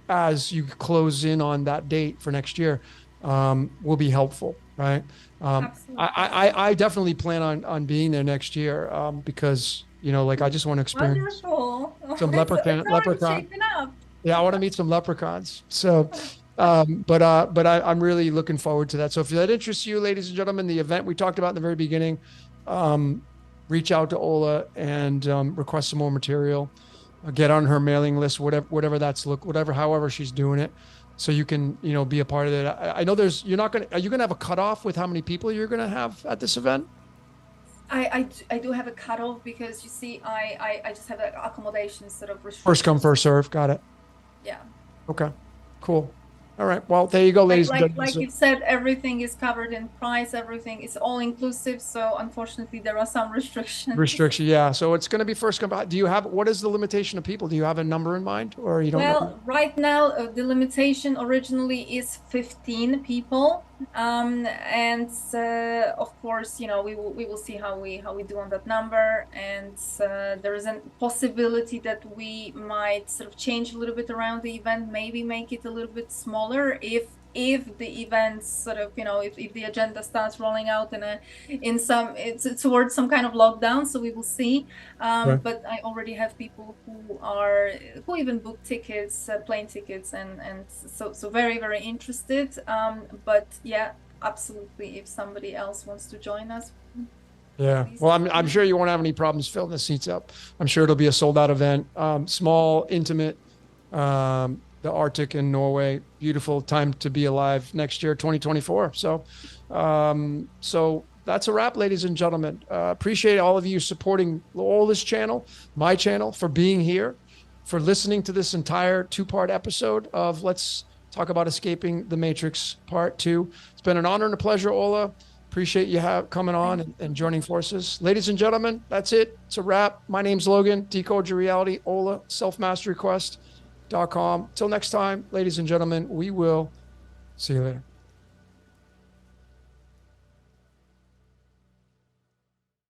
as you close in on that date for next year will be helpful, right? absolutely I definitely plan on being there next year because, you know, like I just want to experience wonderful. some It's already leprechaun. shaping up. Yeah, I want to meet some leprechauns. So, but I'm really looking forward to that. So if that interests you, ladies and gentlemen, the event we talked about in the very beginning, reach out to Ola and request some more material. Get on her mailing list, however she's doing it, so you can, you know, be a part of it. I know are you going to have a cutoff with how many people you're going to have at this event? I do have a cutoff because you see, I just have accommodation instead of restrictions. First come, first serve. Got it. Yeah. Okay, cool. All right. Well, there you go, ladies and gentlemen. Like you said, everything is covered in price. Everything is all inclusive. So unfortunately, there are some restrictions. Yeah. So it's going to be first come. What is the limitation of people? Do you have a number in mind, or you don't know? Well, right now, the limitation originally is 15 people. And of course, you know, we will see how we do on that number. And there is a possibility that we might sort of change a little bit around the event, maybe make it a little bit smaller if the events sort of, you know, if the agenda starts rolling out it's towards some kind of lockdown. So we will see. Right. But I already have people who even book tickets, plane tickets, and so very, very interested. But yeah, absolutely, if somebody else wants to join us. Yeah. Well, I'm sure you won't have any problems filling the seats up. I'm sure it'll be a sold out event. Small, intimate, the Arctic in Norway, beautiful time to be alive next year, 2024. So that's a wrap, ladies and gentlemen. Appreciate all of you supporting this channel, my channel, for being here, for listening to this entire 2-part episode of Let's Talk About Escaping the Matrix Part 2. It's been an honor and a pleasure, Ola. Appreciate you coming on and joining forces. Ladies and gentlemen, that's it. It's a wrap. My name's Logan, Decode Your Reality, Ola, selfmasteryquest.com. Till next time, ladies and gentlemen, we will see you later.